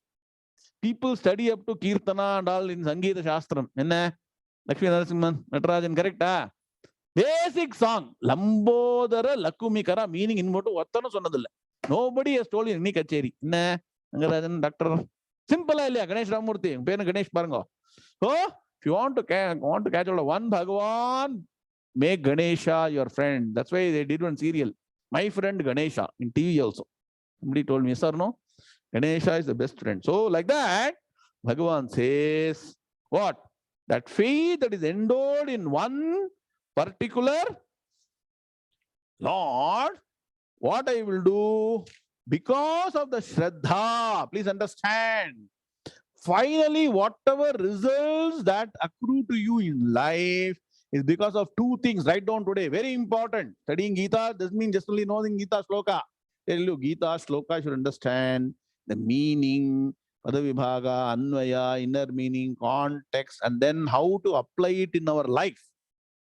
People study up to Kirtana and all in Sangeeta Shastram. Enna? Lakshmi Narasimhan, Natarajan, correct? Basic song. Lambodara Lakumikara, meaning in motu vattanu sonnadilla. Nobody has told you any kacheri. Enna? Nangarajan, doctor. Simple idea. Ganesh Ramurthy. Pena Ganesh Parango. So, if you want to catch hold of one Bhagavan, make Ganesha your friend. That's why they did one serial. My friend Ganesha in TV also. Somebody told me, yes or no? Ganesha is the best friend. So, like that, Bhagavan says, what? That faith that is endowed in one particular Lord, what I will do, because of the Shraddha, please understand, finally, whatever results that accrue to you in life is because of two things. Write down today, very important. Studying Gita doesn't mean just only knowing Gita Shloka. Tell you, Gita Shloka should understand the meaning, Padavibhaga, Anvaya, inner meaning, context, and then how to apply it in our life.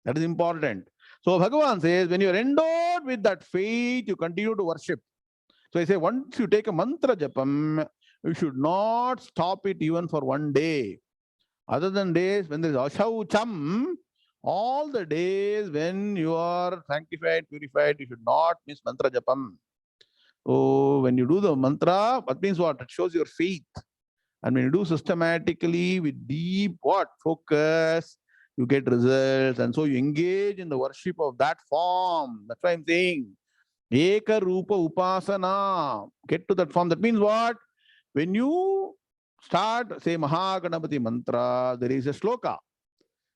That is important. So Bhagavan says, when you are endowed with that faith, you continue to worship. So I say, once you take a mantra japam, you should not stop it even for one day. Other than days when there is ashaucham, all the days when you are sanctified, purified, you should not miss mantra japam. So when you do the mantra, that means what? It shows your faith. And when you do systematically with deep focus, you get results. And so you engage in the worship of that form. That's why I'm saying, Eka Rupa Upasana. Get to that form. That means what? When you start, say, Mahaganapati mantra, there is a shloka.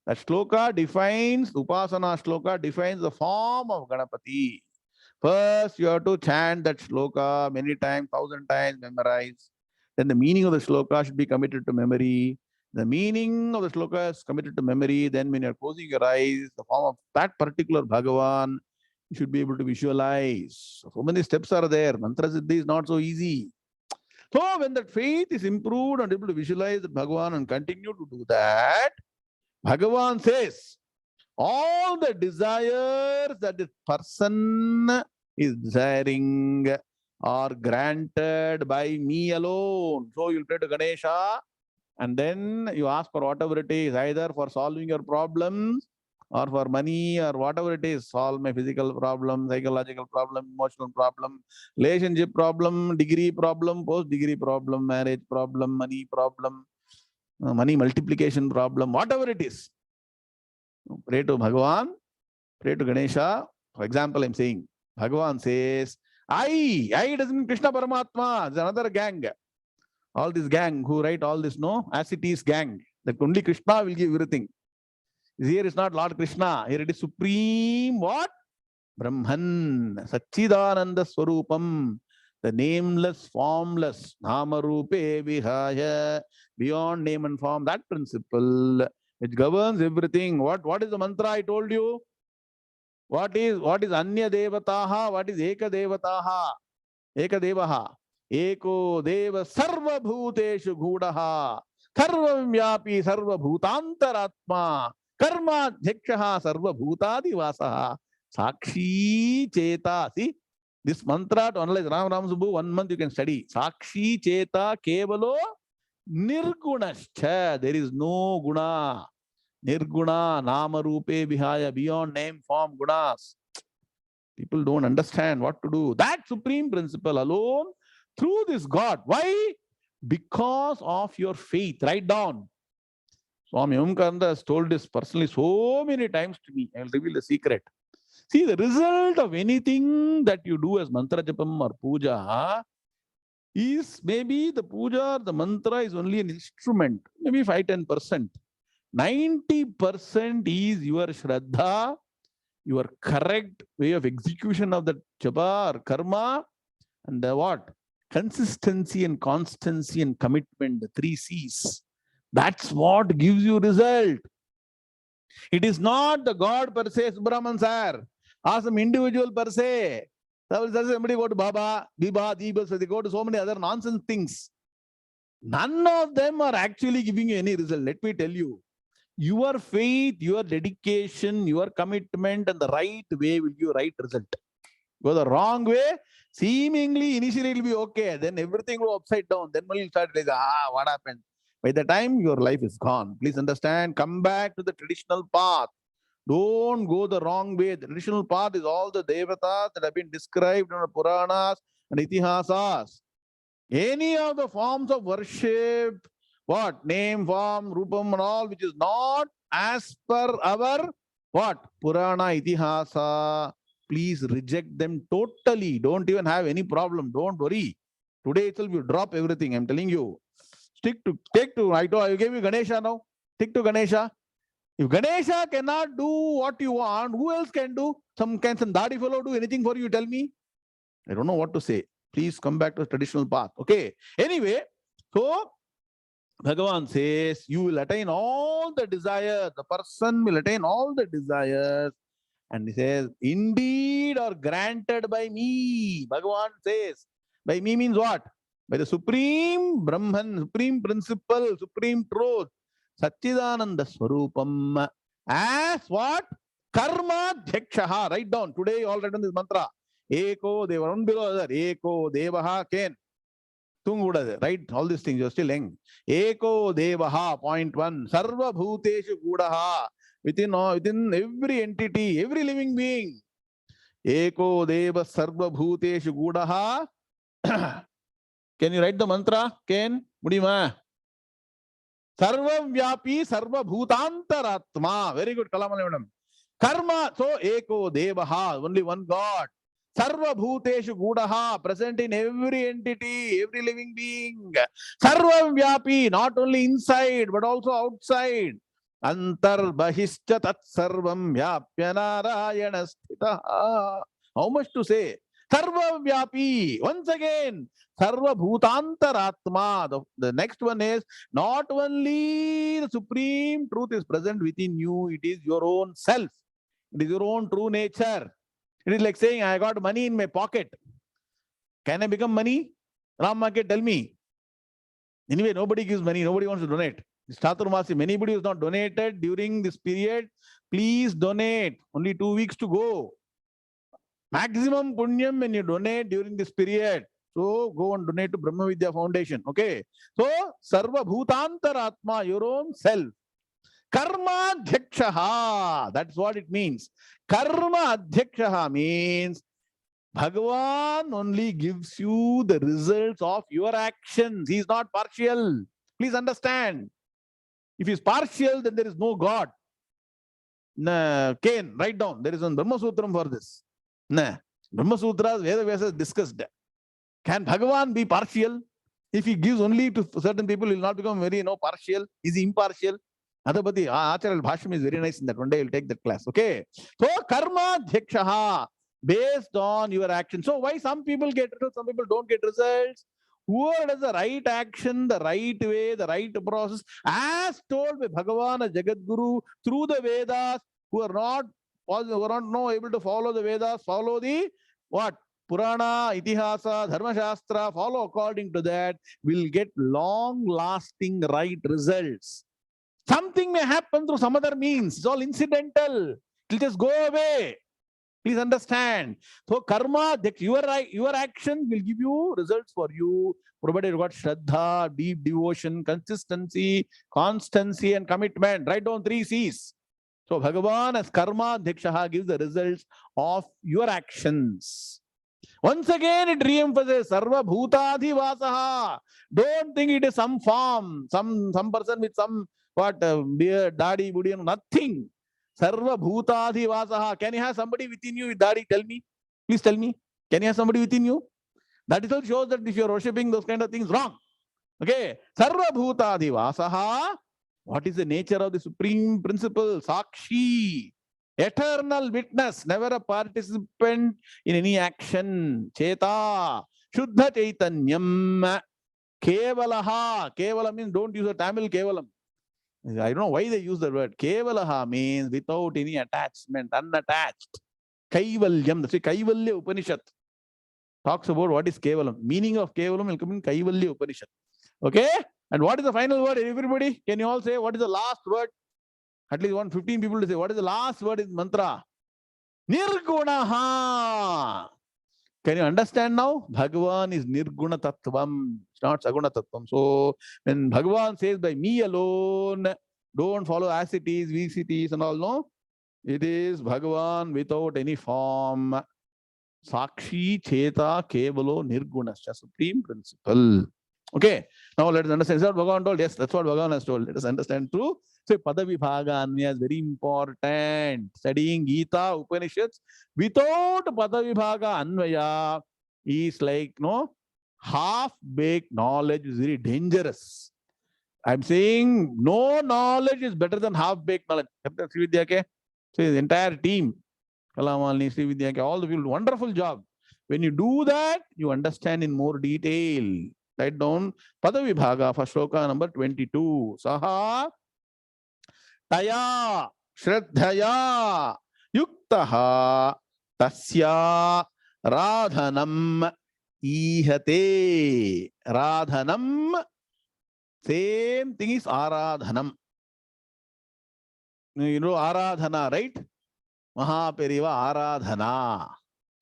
That shloka defines, Upasana shloka defines the form of Ganapati. First, you have to chant that shloka many times, 1,000 times, memorize. Then the meaning of the shloka should be committed to memory. The meaning of the shloka is committed to memory. Then when you're closing your eyes, the form of that particular Bhagavan, you should be able to visualize. So many steps are there. Mantra Siddhi is not so easy. So when that faith is improved and able to visualize the Bhagavan and continue to do that, Bhagavan says, all the desires that this person is desiring are granted by me alone. So you'll pray to Ganesha and then you ask for whatever it is, either for solving your problems or for money or whatever it is, solve my physical problem, psychological problem, emotional problem, relationship problem, degree problem, post-degree problem, marriage problem, money problem, money multiplication problem, whatever it is. Pray to Bhagavan, pray to Ganesha. For example, I'm saying, Bhagavan says, I doesn't mean Krishna Paramatma, it's another gang. All this gang who write all this, no, as it is gang, that only Krishna will give everything. Here is not Lord Krishna, here it is Supreme what? Brahman, Satchidananda Swarupam, the nameless, formless, Namarupe Vihaya, beyond name and form, that principle which governs everything. What is the mantra I told you? What is Anya Devataha? What is Eka Devataha? Eka Devaha. Eko Deva Sarva Bhuteshu Ghudaha. Sarvam Vyapi Sarva Bhutantaratma. Karma Dhekshaha Sarva Bhutadi Vasaha. Sakshi Cheta. See, this mantra to analyze Ram Subbu, 1 month you can study. Sakshi Cheta Kevalo Nirgunascha. There is no guna. Nirguna, Nama Rupe Vihaya, beyond name, form, gunas. People don't understand what to do. That supreme principle alone, through this God. Why? Because of your faith. Write down. Swami Omkaranda has told this personally so many times to me. I will reveal the secret. See, the result of anything that you do as mantra japam or puja is maybe the puja or the mantra is only an instrument, maybe 5-10%. 90% is your shraddha, your correct way of execution of the japa or karma, and the what? Consistency and constancy and commitment, the 3 C's. That's what gives you result. It is not the God per se, Subramanian sir, or some individual per se. Somebody go to Baba, Biba, Dibas, they go to so many other nonsense things. None of them are actually giving you any result. Let me tell you. Your faith, your dedication, your commitment, and the right way will give you right result. Go the wrong way, seemingly initially it will be okay. Then everything will go upside down. Then when you start realizing, what happened? By the time your life is gone, please understand, come back to the traditional path. Don't go the wrong way. The traditional path is all the devatas that have been described in the Puranas and Itihasas. Any of the forms of worship, what? Name, form, rupam and all, which is not as per our, what? Purana, Itihasa. Please reject them totally. Don't even have any problem. Don't worry. Today itself you drop everything. I'm telling you. Take to, I gave you Ganesha now. Stick to Ganesha. If Ganesha cannot do what you want, who else can do? Can some Dadi fellow do anything for you? Tell me. I don't know what to say. Please come back to the traditional path. Okay. Anyway, so Bhagavan says, you will attain all the desires. The person will attain all the desires. And he says, indeed or granted by me. Bhagavan says, by me means what? By the supreme Brahman, supreme principle, supreme truth, Satchidananda Swarupam. As what? Karma Dhekshaha. Write down. Today, all write down this mantra. Eko Deva. One below other. Eko Devaha Ken. Right? All these things, you're still young. Eko Devaha, point 1. Sarva Bhuteshu Gudaha. Within every entity, every living being. Eko Deva Sarva Bhuteshu Gudaha. Can you write the mantra? Ken? Mudima. Sarva Vyapi Sarva Bhutantaratma. Very good, Kalamani madam. Karma. So Eko Devaha. Only one God. Sarva Bhuteshu Gudaha, present in every entity, every living being. Sarva Vyapi, not only inside, but also outside. Antar Bahishcha Tat Sarvam Vyapya Narayana Sthitaha. How much to say? Sarva Vyapi. Once again, Sarva Bhutantaratma. The next one is, not only the supreme truth is present within you, it is your own self. It is your own true nature. It is like saying, I got money in my pocket. Can I become money? Ram Market, tell me. Anyway, nobody gives money. Nobody wants to donate. Chaturmasi, anybody who is not donated during this period, please donate. Only 2 weeks to go. Maximum punyam when you donate during this period. So go and donate to Brahma Vidya Foundation. Okay. So, Sarva Bhutantaratma, your own self. Karma Dhyakshaha. That's what it means. Karma Dhyakshaha means Bhagavan only gives you the results of your actions. He is not partial. Please understand. If he is partial, then there is no God. Cain, write down. There is a Brahma Sutram for this. Brahma Sutras, Veda Vyasa discussed. Can Bhagavan be partial? If he gives only to certain people, he will not become very partial. Is he impartial? Adhabati, Acharya Bhasham is very nice in that. One day you'll take that class. Okay. So karma dhyakshaha, based on your action. So why some people get results, some people don't get results? Whoever does the right action, the right way, the right process, as told by Bhagavan, a Jagadguru, through the Vedas, who are not able to follow the Vedas, follow the what? Purana, Itihasa, Dharma Shastra, follow according to that, will get long-lasting right results. Something may happen through some other means. It's all incidental. It will just go away. Please understand. So karma, your action will give you results for you, provided you got Shraddha, deep devotion, consistency, constancy, and commitment. Write down 3 C's. So Bhagavan as karma dhikshaha gives the results of your actions. Once again, it re-emphasizes Sarva Bhutadhi Vasaha. Don't think it is some form, some person with some beard, dadi, budi, nothing. Sarva Bhutadhi Vasaha. Can you have somebody within you with dadi? Tell me. Please tell me. Can you have somebody within you? That itself shows that if you are worshipping those kind of things, wrong. Okay. Sarva Bhutadhi Vasaha. What is the nature of the supreme principle? Sakshi. Eternal witness, never a participant in any action. Cheta, Shuddha Chaitanyam, Kevalaha. Kevala means don't use a Tamil Kevalam. I don't know why they use the word. Kevalaha means without any attachment, unattached. Kaivalyam, that's why Kaivalya Upanishad talks about what is Kevalam. Meaning of Kevalam will come in Kaivalya Upanishad. Okay? And what is the final word? Everybody, can you all say what is the last word? At least 15 people to say, what is the last word in mantra? Nirgunaha. Can you understand now? Bhagavan is Nirguna Tattvam. It's not Saguna Tattvam. So when Bhagavan says by me alone, don't follow as it is, VCTs and all, no. It is Bhagavan without any form. Sakshi Cheta Kevalo Nirgunascha, supreme principle. Okay, now let us understand. Is that what Bhagavan told? Yes, that's what Bhagavan has told. Let us understand too. So Padavibhaga Anvaya is very important. Studying Gita, Upanishads without Padavibhaga Anvaya is like half-baked knowledge is very dangerous. I'm saying no knowledge is better than half-baked knowledge. So the entire team, Kalamalini, Srividya, all the people, wonderful job. When you do that, you understand in more detail. Write down Padavibhaga for shloka number 22. Saha Taya Shraddhaya Yuktaha Tasya Radhanam Ihate. Radhanam, same thing is Aradhanam. You know Aradhana, right? Mahaperiva Aradhana.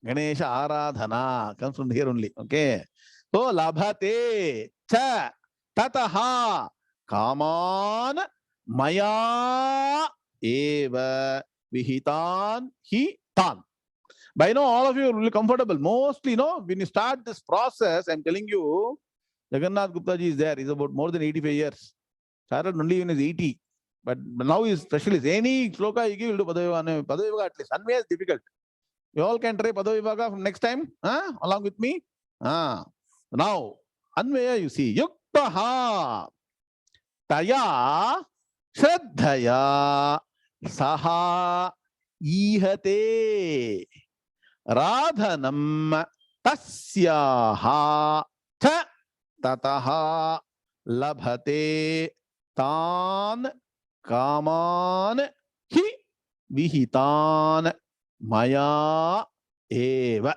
Ganesha Aradhana comes from here only. Okay. So labhate cha tataha kaman maya eva vihitan hi tan. By now, all of you will be comfortable. Mostly, when you start this process, I'm telling you, Jagannath Gupta ji is there. He's about more than 85 years. Started only when he's 80. But now he's specialist. Any sloka you give, will do Padavibhaga at least. Anvaya is difficult. You all can try Padavibhaga from next time, along with me. Now, Anvaya you see, Yuktaha Taya Shraddhaya Saha Ihate Radhanam Tasyaha Cha Tataha Labhate Tan Kaman Hi Vihitan Maya Eva.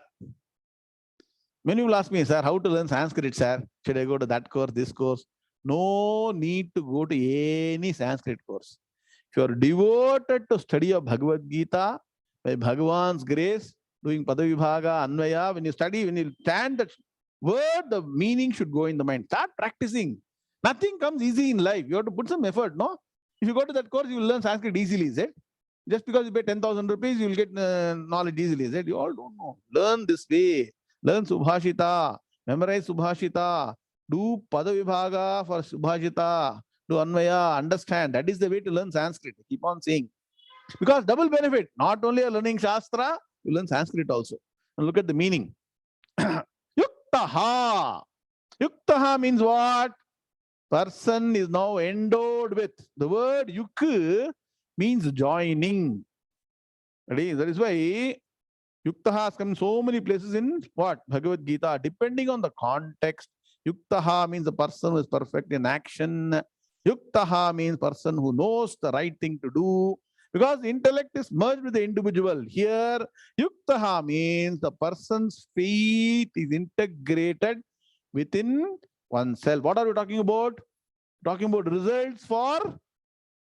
Many people ask me, sir, how to learn Sanskrit, sir? Should I go to that course, this course? No need to go to any Sanskrit course. If you are devoted to study of Bhagavad Gita, by Bhagavan's grace, doing Padavibhaga, Anvaya, when you study, when you stand that word, the meaning should go in the mind. Start practicing. Nothing comes easy in life. You have to put some effort, no? If you go to that course, you will learn Sanskrit easily, is it? Just because you pay 10,000 rupees, you will get knowledge easily, is it? You all don't know. Learn this way. Learn Subhashita. Memorize Subhashita. Do Padavibhaga for Subhashita. Do Anvaya. Understand. That is the way to learn Sanskrit. Keep on saying. Because double benefit. Not only are learning Shastra, you learn Sanskrit also. And look at the meaning. Yuktaha. Yuktaha means what? Person is now endowed with. The word yuk means joining. That is why Yuktaha has come so many places in what? Bhagavad Gita. Depending on the context, Yuktaha means the person who is perfect in action. Yuktaha means person who knows the right thing to do. Because intellect is merged with the individual. Here, Yuktaha means the person's faith is integrated within oneself. What are we talking about? Talking about results for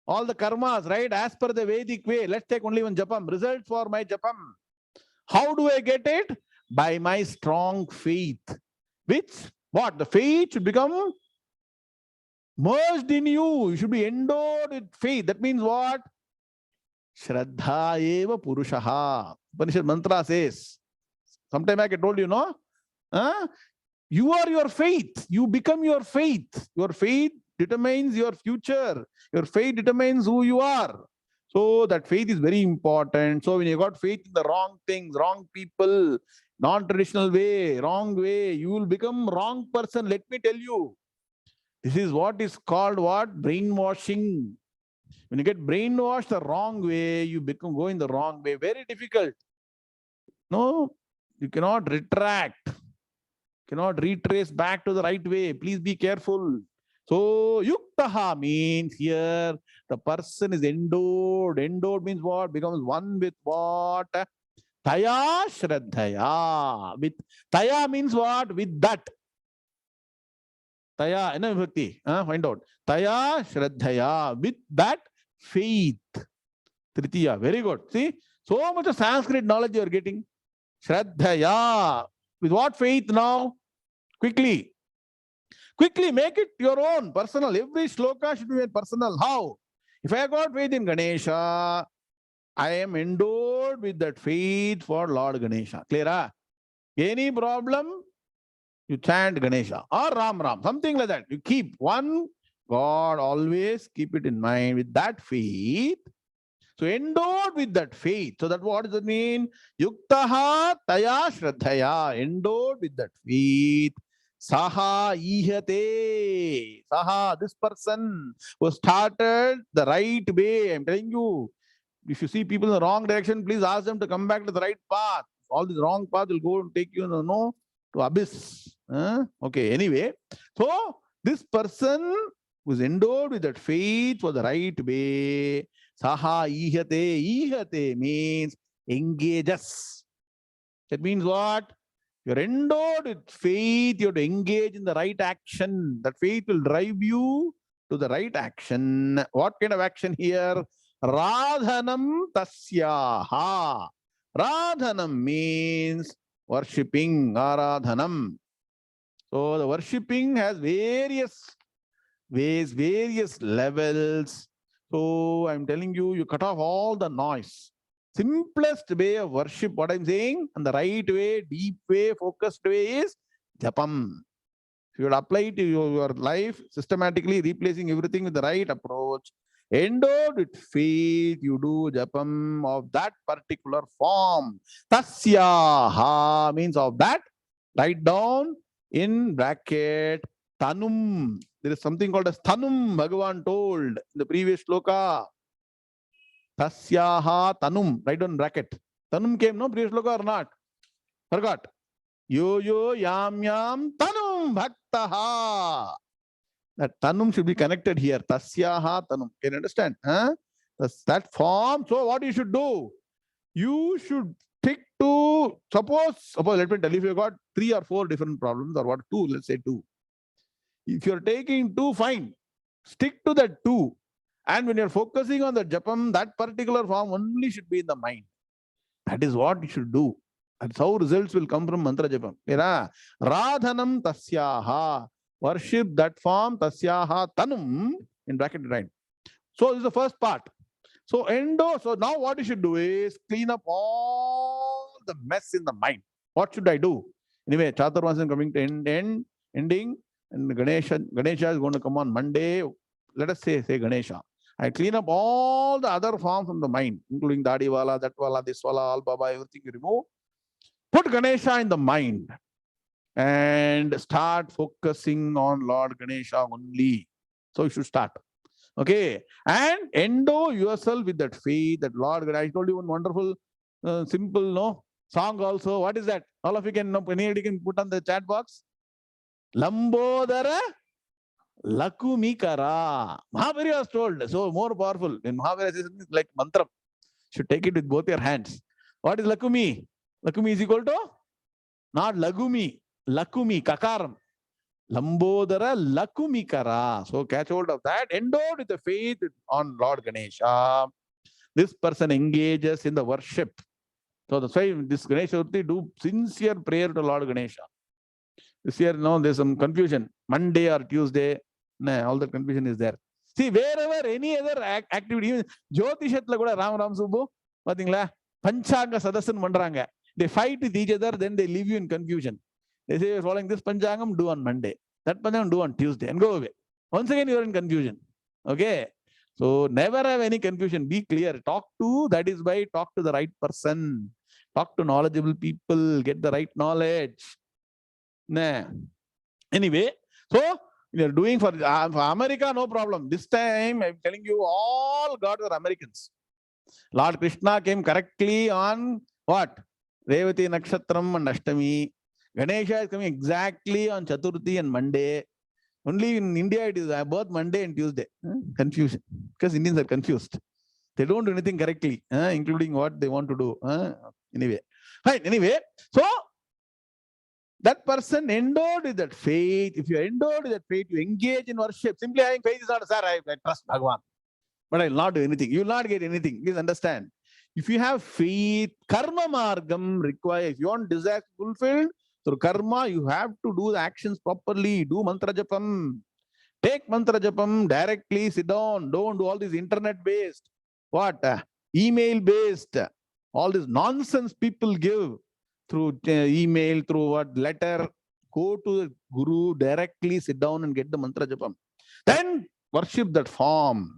all the karmas, right? As per the Vedic way. Let's take only one japam. Results for my japam. How do I get it? By my strong faith. Which, what? The faith should become merged in you. You should be endowed with faith. That means what? Shraddha eva purushaha. Upanishad mantra says. Sometime back I told you, no? You are your faith. You become your faith. Your faith determines your future. Your faith determines who you are. So that faith is very important. So when you got faith in the wrong things, wrong people, non-traditional way, wrong way, you will become wrong person. Let me tell you. This is what is called what? Brainwashing. When you get brainwashed the wrong way, you become going the wrong way. Very difficult. No, you cannot retract. Cannot retrace back to the right way. Please be careful. So, yuktaha means here the person is endowed. Endowed means what? Becomes one with what? Taya shraddhaya. With taya means what? With that. Taya, enna vibhakti? Find out. Taya shraddhaya. With that faith. Tritiya. Very good. See, so much of Sanskrit knowledge you are getting. Shraddhaya. With what faith now? Quickly. Quickly make it your own, personal. Every shloka should be personal. How? If I got faith in Ganesha, I am endowed with that faith for Lord Ganesha. Clear? Any problem, you chant Ganesha or Ram Ram, something like that. You keep one God, always keep it in mind with that faith. So endowed with that faith. So that what does it mean? Yuktaha taya shraddhaya. Endowed with that faith. Saha ihate. Saha, this person who started the right way. I'm telling you, if you see people in the wrong direction, please ask them to come back to the right path. All this wrong path will go and take you to abyss. Okay, anyway. So this person who is endowed with that faith for the right way. Saha ihate. Ihate means engages. That means what? You're endowed with faith, you have to engage in the right action. That faith will drive you to the right action. What kind of action here? Radhanam tasyaha. Radhanam means worshipping, aradhanam. So the worshipping has various ways, various levels. So I'm telling you, you cut off all the noise. Simplest way of worship, what I'm saying, and the right way, deep way, focused way is japam. If you would apply it to your life, systematically replacing everything with the right approach, endowed with faith, you do japam of that particular form. Tasyaha means of that. Write down in bracket tanum. There is something called as tanum, Bhagavan told in the previous shloka. Tasyaha tanum. Write down bracket. Tanum came, no? Previous shloka or not? Forgot. Yo yo yam yam tanum bhaktaha. That tanum should be connected here. Tasyaha tanum. Can you understand? That form. So what you should do? You should stick to, suppose, let me tell you, if you got 3 or 4 different problems, or what, 2, let's say 2. If you're taking 2, fine. Stick to that 2. And when you're focusing on the japam, that particular form only should be in the mind. That is what you should do. That's how results will come from mantra japam. Radhanam tasyaha. Worship that form, tasyaha tanum, in bracket right. So this is the first part. So so now what you should do is clean up all the mess in the mind. What should I do? Anyway, Chaturmasam coming to ending, and Ganesha is going to come on Monday. Let us say Ganesha. I clean up all the other forms from the mind, including Dadi wala, that wala, this wala, all baba, everything you remove. Put Ganesha in the mind and start focusing on Lord Ganesha only. So you should start. Okay. And endow yourself with that faith that Lord Ganesha. I told you one wonderful, simple song also. What is that? All of you can know. Anybody can put on the chat box. Lambodara Lakumikara. Mahabharata was told. So more powerful. In Mahabharata, it's like mantra. You should take it with both your hands. What is Lakumi? Lakumi is equal to? Not Lagumi. Lakumi, Kakaram. Lambodara Lakumikara. So catch hold of that. Endowed with the faith on Lord Ganesha. This person engages in the worship. So that's why this Ganesha do sincere prayer to Lord Ganesha. This year, there's some confusion. Monday or Tuesday, all the confusion is there. See, wherever any other activity, even Jyotishatla kuda Ram Subbu, Panchanga Sadasan Mandranga. They fight with each other, then they leave you in confusion. They say, you're following this Panchangam, do on Monday. That Panchangam, do on Tuesday, and go away. Once again, you're in confusion. Okay? So, never have any confusion. Be clear. Talk to the right person. Talk to knowledgeable people. Get the right knowledge. Anyway, so you're doing for America, no problem. This time, I'm telling you, all gods are Americans. Lord Krishna came correctly on what? Revati Nakshatram and Ashtami. Ganesha is coming exactly on Chaturthi and Monday. Only in India, it is both Monday and Tuesday. Confusion. Because Indians are confused. They don't do anything correctly, including what they want to do. Anyway. Fine. Anyway, so that person endowed with that faith. If you are endowed with that faith, you engage in worship. Simply having faith is not, sir, I trust Bhagavan. But I will not do anything. You will not get anything. Please understand. If you have faith, karma margam requires, if you want desires fulfilled through karma, you have to do the actions properly. Do mantra japam. Take mantra japam directly, sit down. Don't do all this internet-based, email-based, all this nonsense people give through email, through letter. Go to the Guru directly, sit down and get the mantra japam. Then worship that form.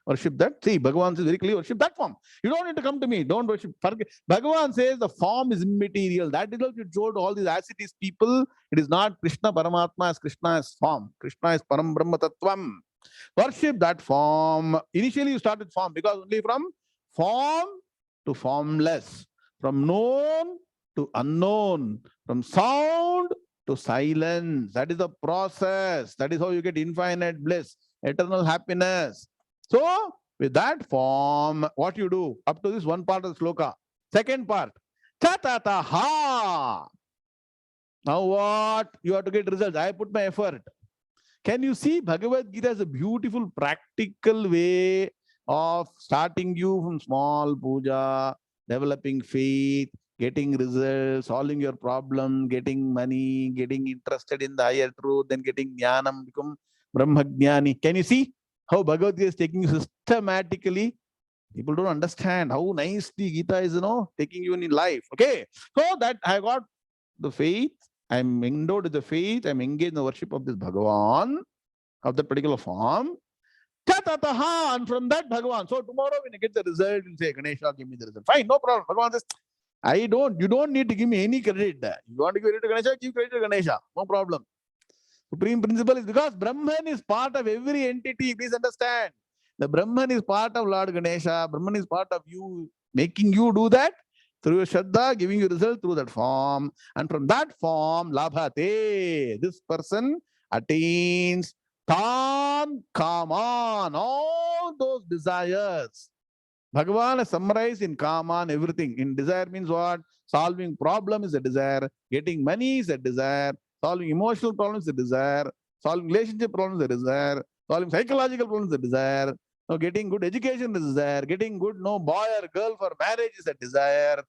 Worship that. See, Bhagavan says very clearly, worship that form. You don't need to come to me. Don't worship. Bhagavan says the form is immaterial. That is what you told all these ascetics people. It is not Krishna Paramatma as Krishna as form. Krishna is Param Brahma Tattvam. Worship that form. Initially, you start with form because only from form to formless, from known to unknown, from sound to silence. That is the process. That is how you get infinite bliss, eternal happiness. So, with that form, what you do? Up to this one part of the sloka. Second part. Chatataha. Now what? You have to get results. I put my effort. Can you see Bhagavad Gita as a beautiful, practical way of starting you from small puja, developing faith, getting results, solving your problem, getting money, getting interested in the higher truth, then getting jnanam, become Brahmajnani. Can you see how Bhagavad Gita is taking you systematically? People don't understand how nice the Gita is, taking you in life. Okay. So that I got the faith. I'm endowed with the faith. I'm engaged in the worship of this Bhagavan, of that particular form. Chatataha, and from that Bhagavan. So tomorrow when you get the result, you say, Ganesha, give me the result. Fine, no problem. Bhagavan says, you don't need to give me any credit. You want to give credit to Ganesha, give credit to Ganesha. No problem. Supreme principle is because Brahman is part of every entity. Please understand. The Brahman is part of Lord Ganesha. Brahman is part of you, making you do that through your Shraddha, giving you result through that form. And from that form, labhate, this person attains tan kaman, all those desires. Bhagavan has summarized in kaman everything. In desire means what? Solving problem is a desire. Getting money is a desire. Solving emotional problems is a desire. Solving relationship problems is a desire. Solving psychological problems is a desire. Getting good education is a desire. Getting good boy or girl for marriage is a desire.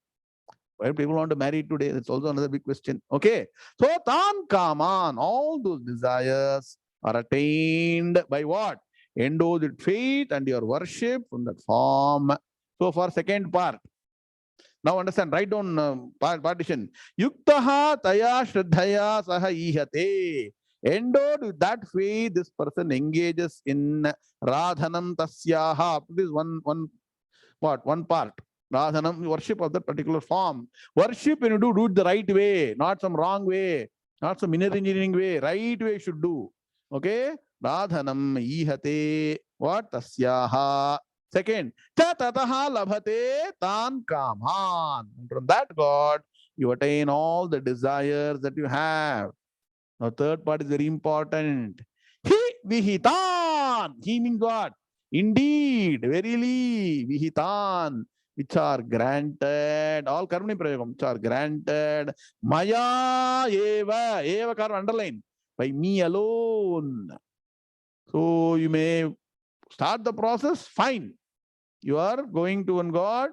Why people want to marry today? That's also another big question. Okay. So, tan kaman, all those desires are attained by what? endows with faith and your worship from that form. So for second part, now understand, write down partition. Yuktaha taya shraddhaya saha ihate. Endowed with that faith, this person engages in radhanam tasyaha. This one part. Radhanam, worship of that particular form. Worship when you do it the right way, not some wrong way, not some inner engineering way. Right way should do. Okay? Radhanam ihate. What? Tasyaha. Second, cha tataha labhate tan kaman. From that God, you attain all the desires that you have. Now, third part is very important. He vihitan. He means what? Indeed, verily, vihitan, which are granted. All karmani prayogam, which are granted. Maya eva. Eva karma underline. By me alone. So you may start the process, fine. You are going to one God,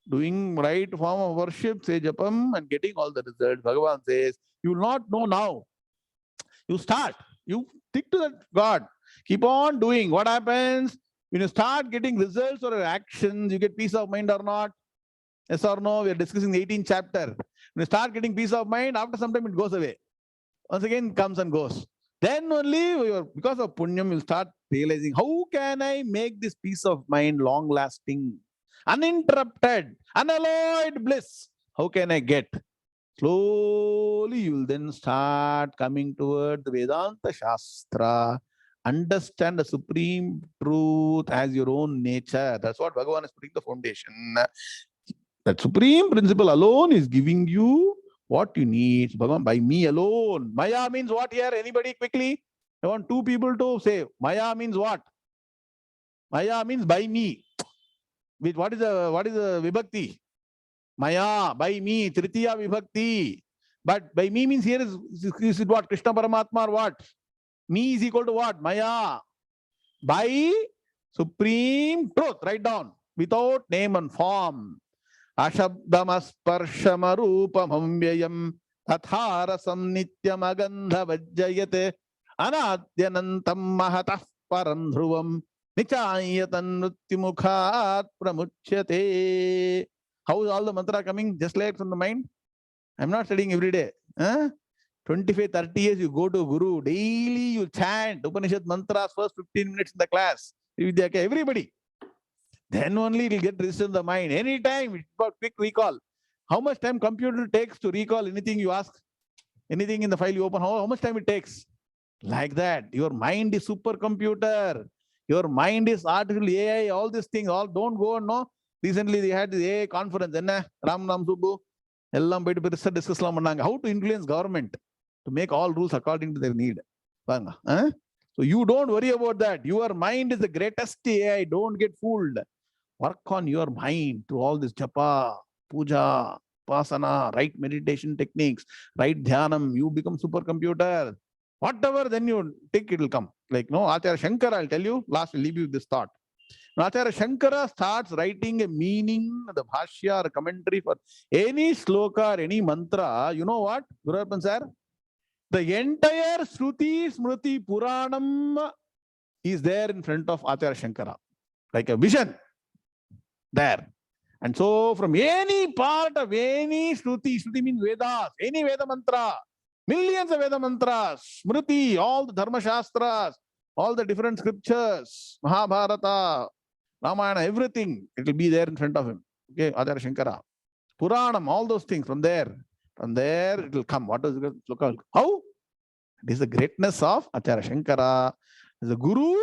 doing right form of worship, say japam, and getting all the results. Bhagavan says, you will not know now. You start, you stick to that God. Keep on doing. What happens? When you start getting results or actions, you get peace of mind or not? Yes or no? We are discussing the 18th chapter. When you start getting peace of mind, after some time it goes away. Once again, comes and goes. Then only, because of punyam, you'll start realizing, how can I make this peace of mind long-lasting, uninterrupted, unalloyed bliss? How can I get? Slowly, you will then start coming toward the Vedanta Shastra, understand the supreme truth as your own nature. That's what Bhagavan is putting the foundation. That supreme principle alone is giving you what you need. Bhagavan, by me alone. Maya means what here? Anybody quickly? I want two people to say. Maya means what? Maya means by me. What is the vibhakti? Maya, by me, Tritiya vibhakti. But by me means here is it what? Krishna Paramatma or what? Me is equal to what? Maya. By supreme truth. Write down. Without name and form. Ashabdamasparshamarupamamvyayam tatharasam nityam agandha vajjayate anadyanantam mahatah parandhruvam nichayatan nrutyamukhat pramuchyate. How is all the mantra coming? Just like from the mind? I'm not studying every day. 25, 30 years you go to Guru. Daily you chant Upanishad mantras first 15 minutes in the class. Everybody. Then only it will get registered in the mind. Anytime, it's about quick recall. How much time computer takes to recall anything you ask? Anything in the file you open, how much time it takes? Like that. Your mind is supercomputer. Your mind is artificial AI, all these things, all don't go on, no? Recently they had the AI conference. Ram Subbu. Discuss how to influence government to make all rules according to their need. So you don't worry about that. Your mind is the greatest AI. Don't get fooled. Work on your mind through all this japa, puja, pasana, right meditation techniques, right dhyanam. You become supercomputer. Whatever, then you take, it will come. Like, no, Acharya Shankara, I'll tell you, last will leave you with this thought. Now, Acharya Shankara starts writing a meaning, the bhashya or commentary for any sloka or any mantra. You know what, Guru Arpan sir? The entire Shruti, Smriti, Puranam is there in front of Acharya Shankara. Like a vision there. And so from any part of any Shruti means Vedas, any Veda mantra, millions of Veda mantras, Smriti, all the Dharma Shastras, all the different scriptures, Mahabharata, Ramayana, everything, it will be there in front of him. Okay, Acharya Shankara. Puranam, all those things from there. From there, it will come. What is it? How? It is the greatness of Acharya Shankara. The Guru,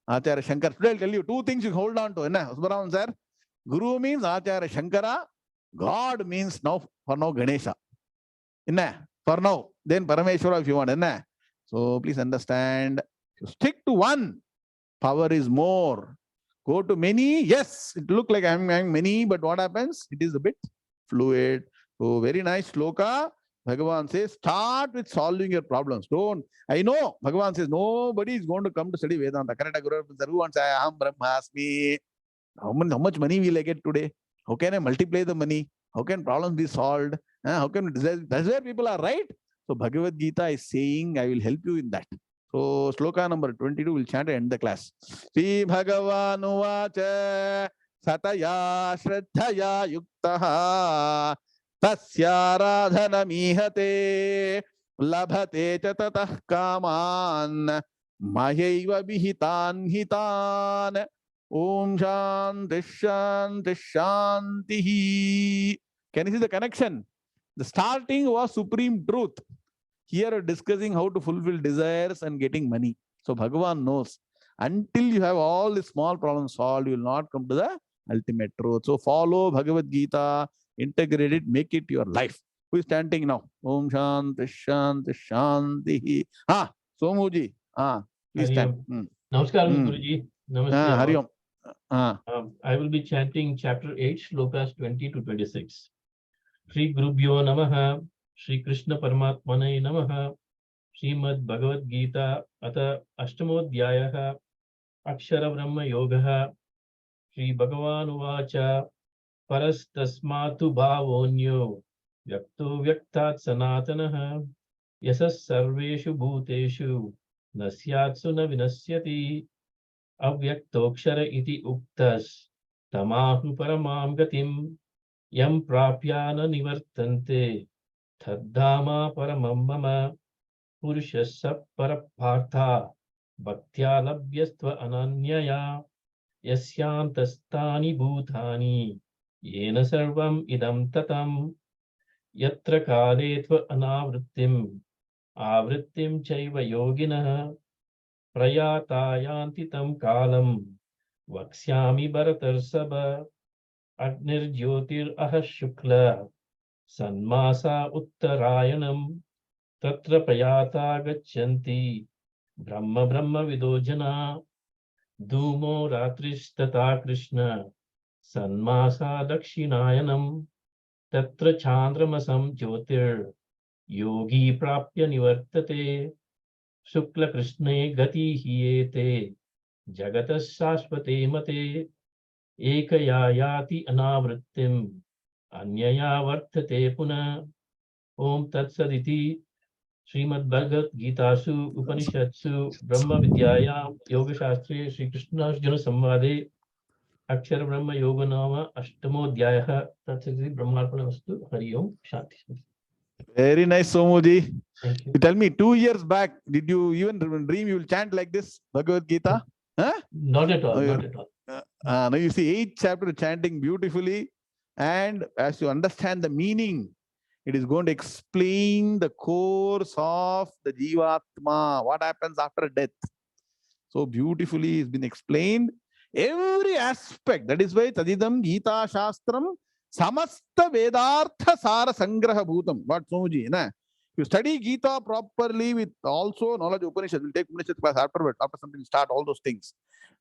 Acharya Shankara. Today I'll tell you two things you hold on to. Subramanian sir. Guru means Acharya Shankara. God means for now Ganesha. For now. Then Parameshwara if you want. So please understand. You stick to one. Power is more. Go to many. Yes, it look like I'm many, but what happens? It is a bit fluid. So very nice sloka. Bhagavan says, start with solving your problems. Don't. I know. Bhagavan says, nobody is going to come to study Vedanta. Correct? Who wants Aham Brahmasmi? How much money will I get today? How can I multiply the money? How can problems be solved? How can that's where people are, right? So Bhagavad Gita is saying, I will help you in that. So sloka number 22 will chant and end the class. Sri Bhagavanu vacha sataya shraddhaya yuktaha tasya radhana mihate labhate cha tatah kaman mayaiva vihitan hitan. Om Shanti Shanti Shanti. Can you see the connection? The starting was supreme truth. Here we're discussing how to fulfill desires and getting money. So Bhagavan knows. Until you have all the small problems solved, you will not come to the ultimate truth. So follow Bhagavad Gita, integrate it, make it your life. Who is chanting now? Om Shanti Shanti Shanti. Somuji. Please Hari stand. Om. Namaskaram, Guruji. Namaste. Hari Om. I will be chanting chapter 8, shlokas 20 to 26. Shri Gurubhyo Namaha, Shri Krishna Paramatmane Namaha, Srimad Bhagavad Gita, Ata Ashtamodhyayaha, Akshara Brahma Yogaha, Shri Bhagavan Uvacha, Parastasmatu Bhavonyo, Vyakto Vyaktat Sanatanaha, Yasas Sarveshu Bhuteshu, Nasyatsu na Vinasyati, Avyaktoksara iti uktas, Tamahu Paramam Gatim, Yam Prapyana Nivartante, Thaddhama Paramam Mama, Purushasa Parapartha, Bhaktya Labhyastva Ananyaya, Yasyantastani Bhutani, Yena Sarvam Idam Tatam, Yatra Kaletva Anavrittim, Avrittim Chaiva Yoginaha, Prayatayanti tam kalam, Vaksyami Bharatarsabha, Agnirjyotir Ahashukla, Sanmasa Uttarayanam, Tatra Prayata Gachanti, Brahma Brahma Vidojana, Dhumo Ratristata Krishna, Sanmasa Dakshinayanam, Tatra Chandramasam Jyotir, Yogi Prapya Nivartate, Shukla Krishne Gati Hiyete, Jagatas Sashvate Mate, Ekayayati Anavrittim, Anyaya Vartate Puna, Om Tatsaditi, Srimad Bhagavad Gita Su, Upanishadsu, Brahma Vidyayam, Yoga Shastri, Sri Krishna Arjuna Samvade, Akshara Brahma Yoga Nama, Ashtamodhyayaha, Tatsaditi Brahmarpana Vastu, Hari Om, Shanti. Very nice, Somuji. Thank you. You tell me, 2 years back, did you even dream you will chant like this, Bhagavad Gita? Huh? Not at all, not at all. Now you see 8th chapter chanting beautifully, and as you understand the meaning, it is going to explain the course of the Jivatma, what happens after death. So beautifully it's been explained. Every aspect. That is why Tadidam Gita Shastram Samasta Vedartha Sara Sangraha Bhutam. What Somuji? Na? You study Gita properly with also knowledge of Upanishads. We'll take Upanishad class afterwards, after something we start all those things.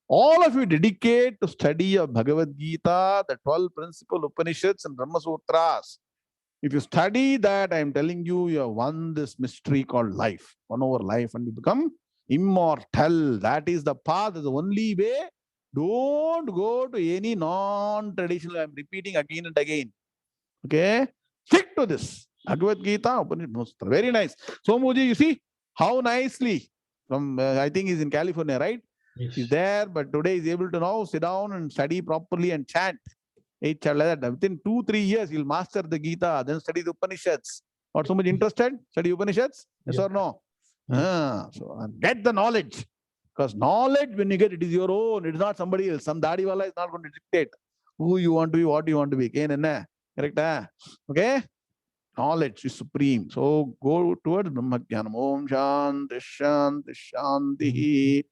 All of you dedicate to study of Bhagavad Gita, the 12 principal Upanishads and Brahma Sutras. If you study that, I am telling you, you have won this mystery called life, won over life, and you become immortal. That is the path, is the only way. Don't go to any non-traditional. I'm repeating again and again. Okay? Stick to this. Bhagavad Gita, Upanishad, very nice. So, Muji, you see how nicely, from I think he's in California, right? Yes. He's there, but today he's able to now sit down and study properly and chant. Like that. Within 2-3 years, he'll master the Gita, then study the Upanishads. Not so much interested? Study Upanishads? Yes or no? So get the knowledge. Because knowledge, when you get it, is your own. It is not somebody else. Some dadiwala is not going to dictate who you want to be, what you want to be. Correct? Okay? Knowledge is supreme. So go towards Brahmajnanam. Om Shanti Shanti Shanti.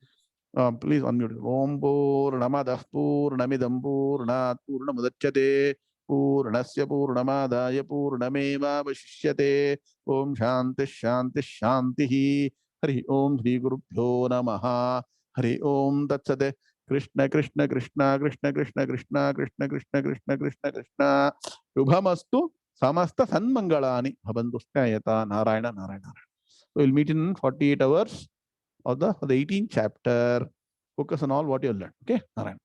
Please unmute. Om Purnamadah Purnamidam Purnat Purnamudachyate Purnasya Purnamadaya Purnameva Vashishyate. Om Shanti Shanti Shanti. Hari Om Shri Gurubhyo Namaha. Hari Om Tatsate. Krishna Krishna Krishna Krishna Krishna Krishna Krishna Krishna Krishna Krishna Krishna. Shubhamastu Samasta Sanmangalani Bhavandushtayata Narayana Narayana. So we'll meet in 48 hours of the 18th chapter. Focus on all what you learned. Okay? Narayana.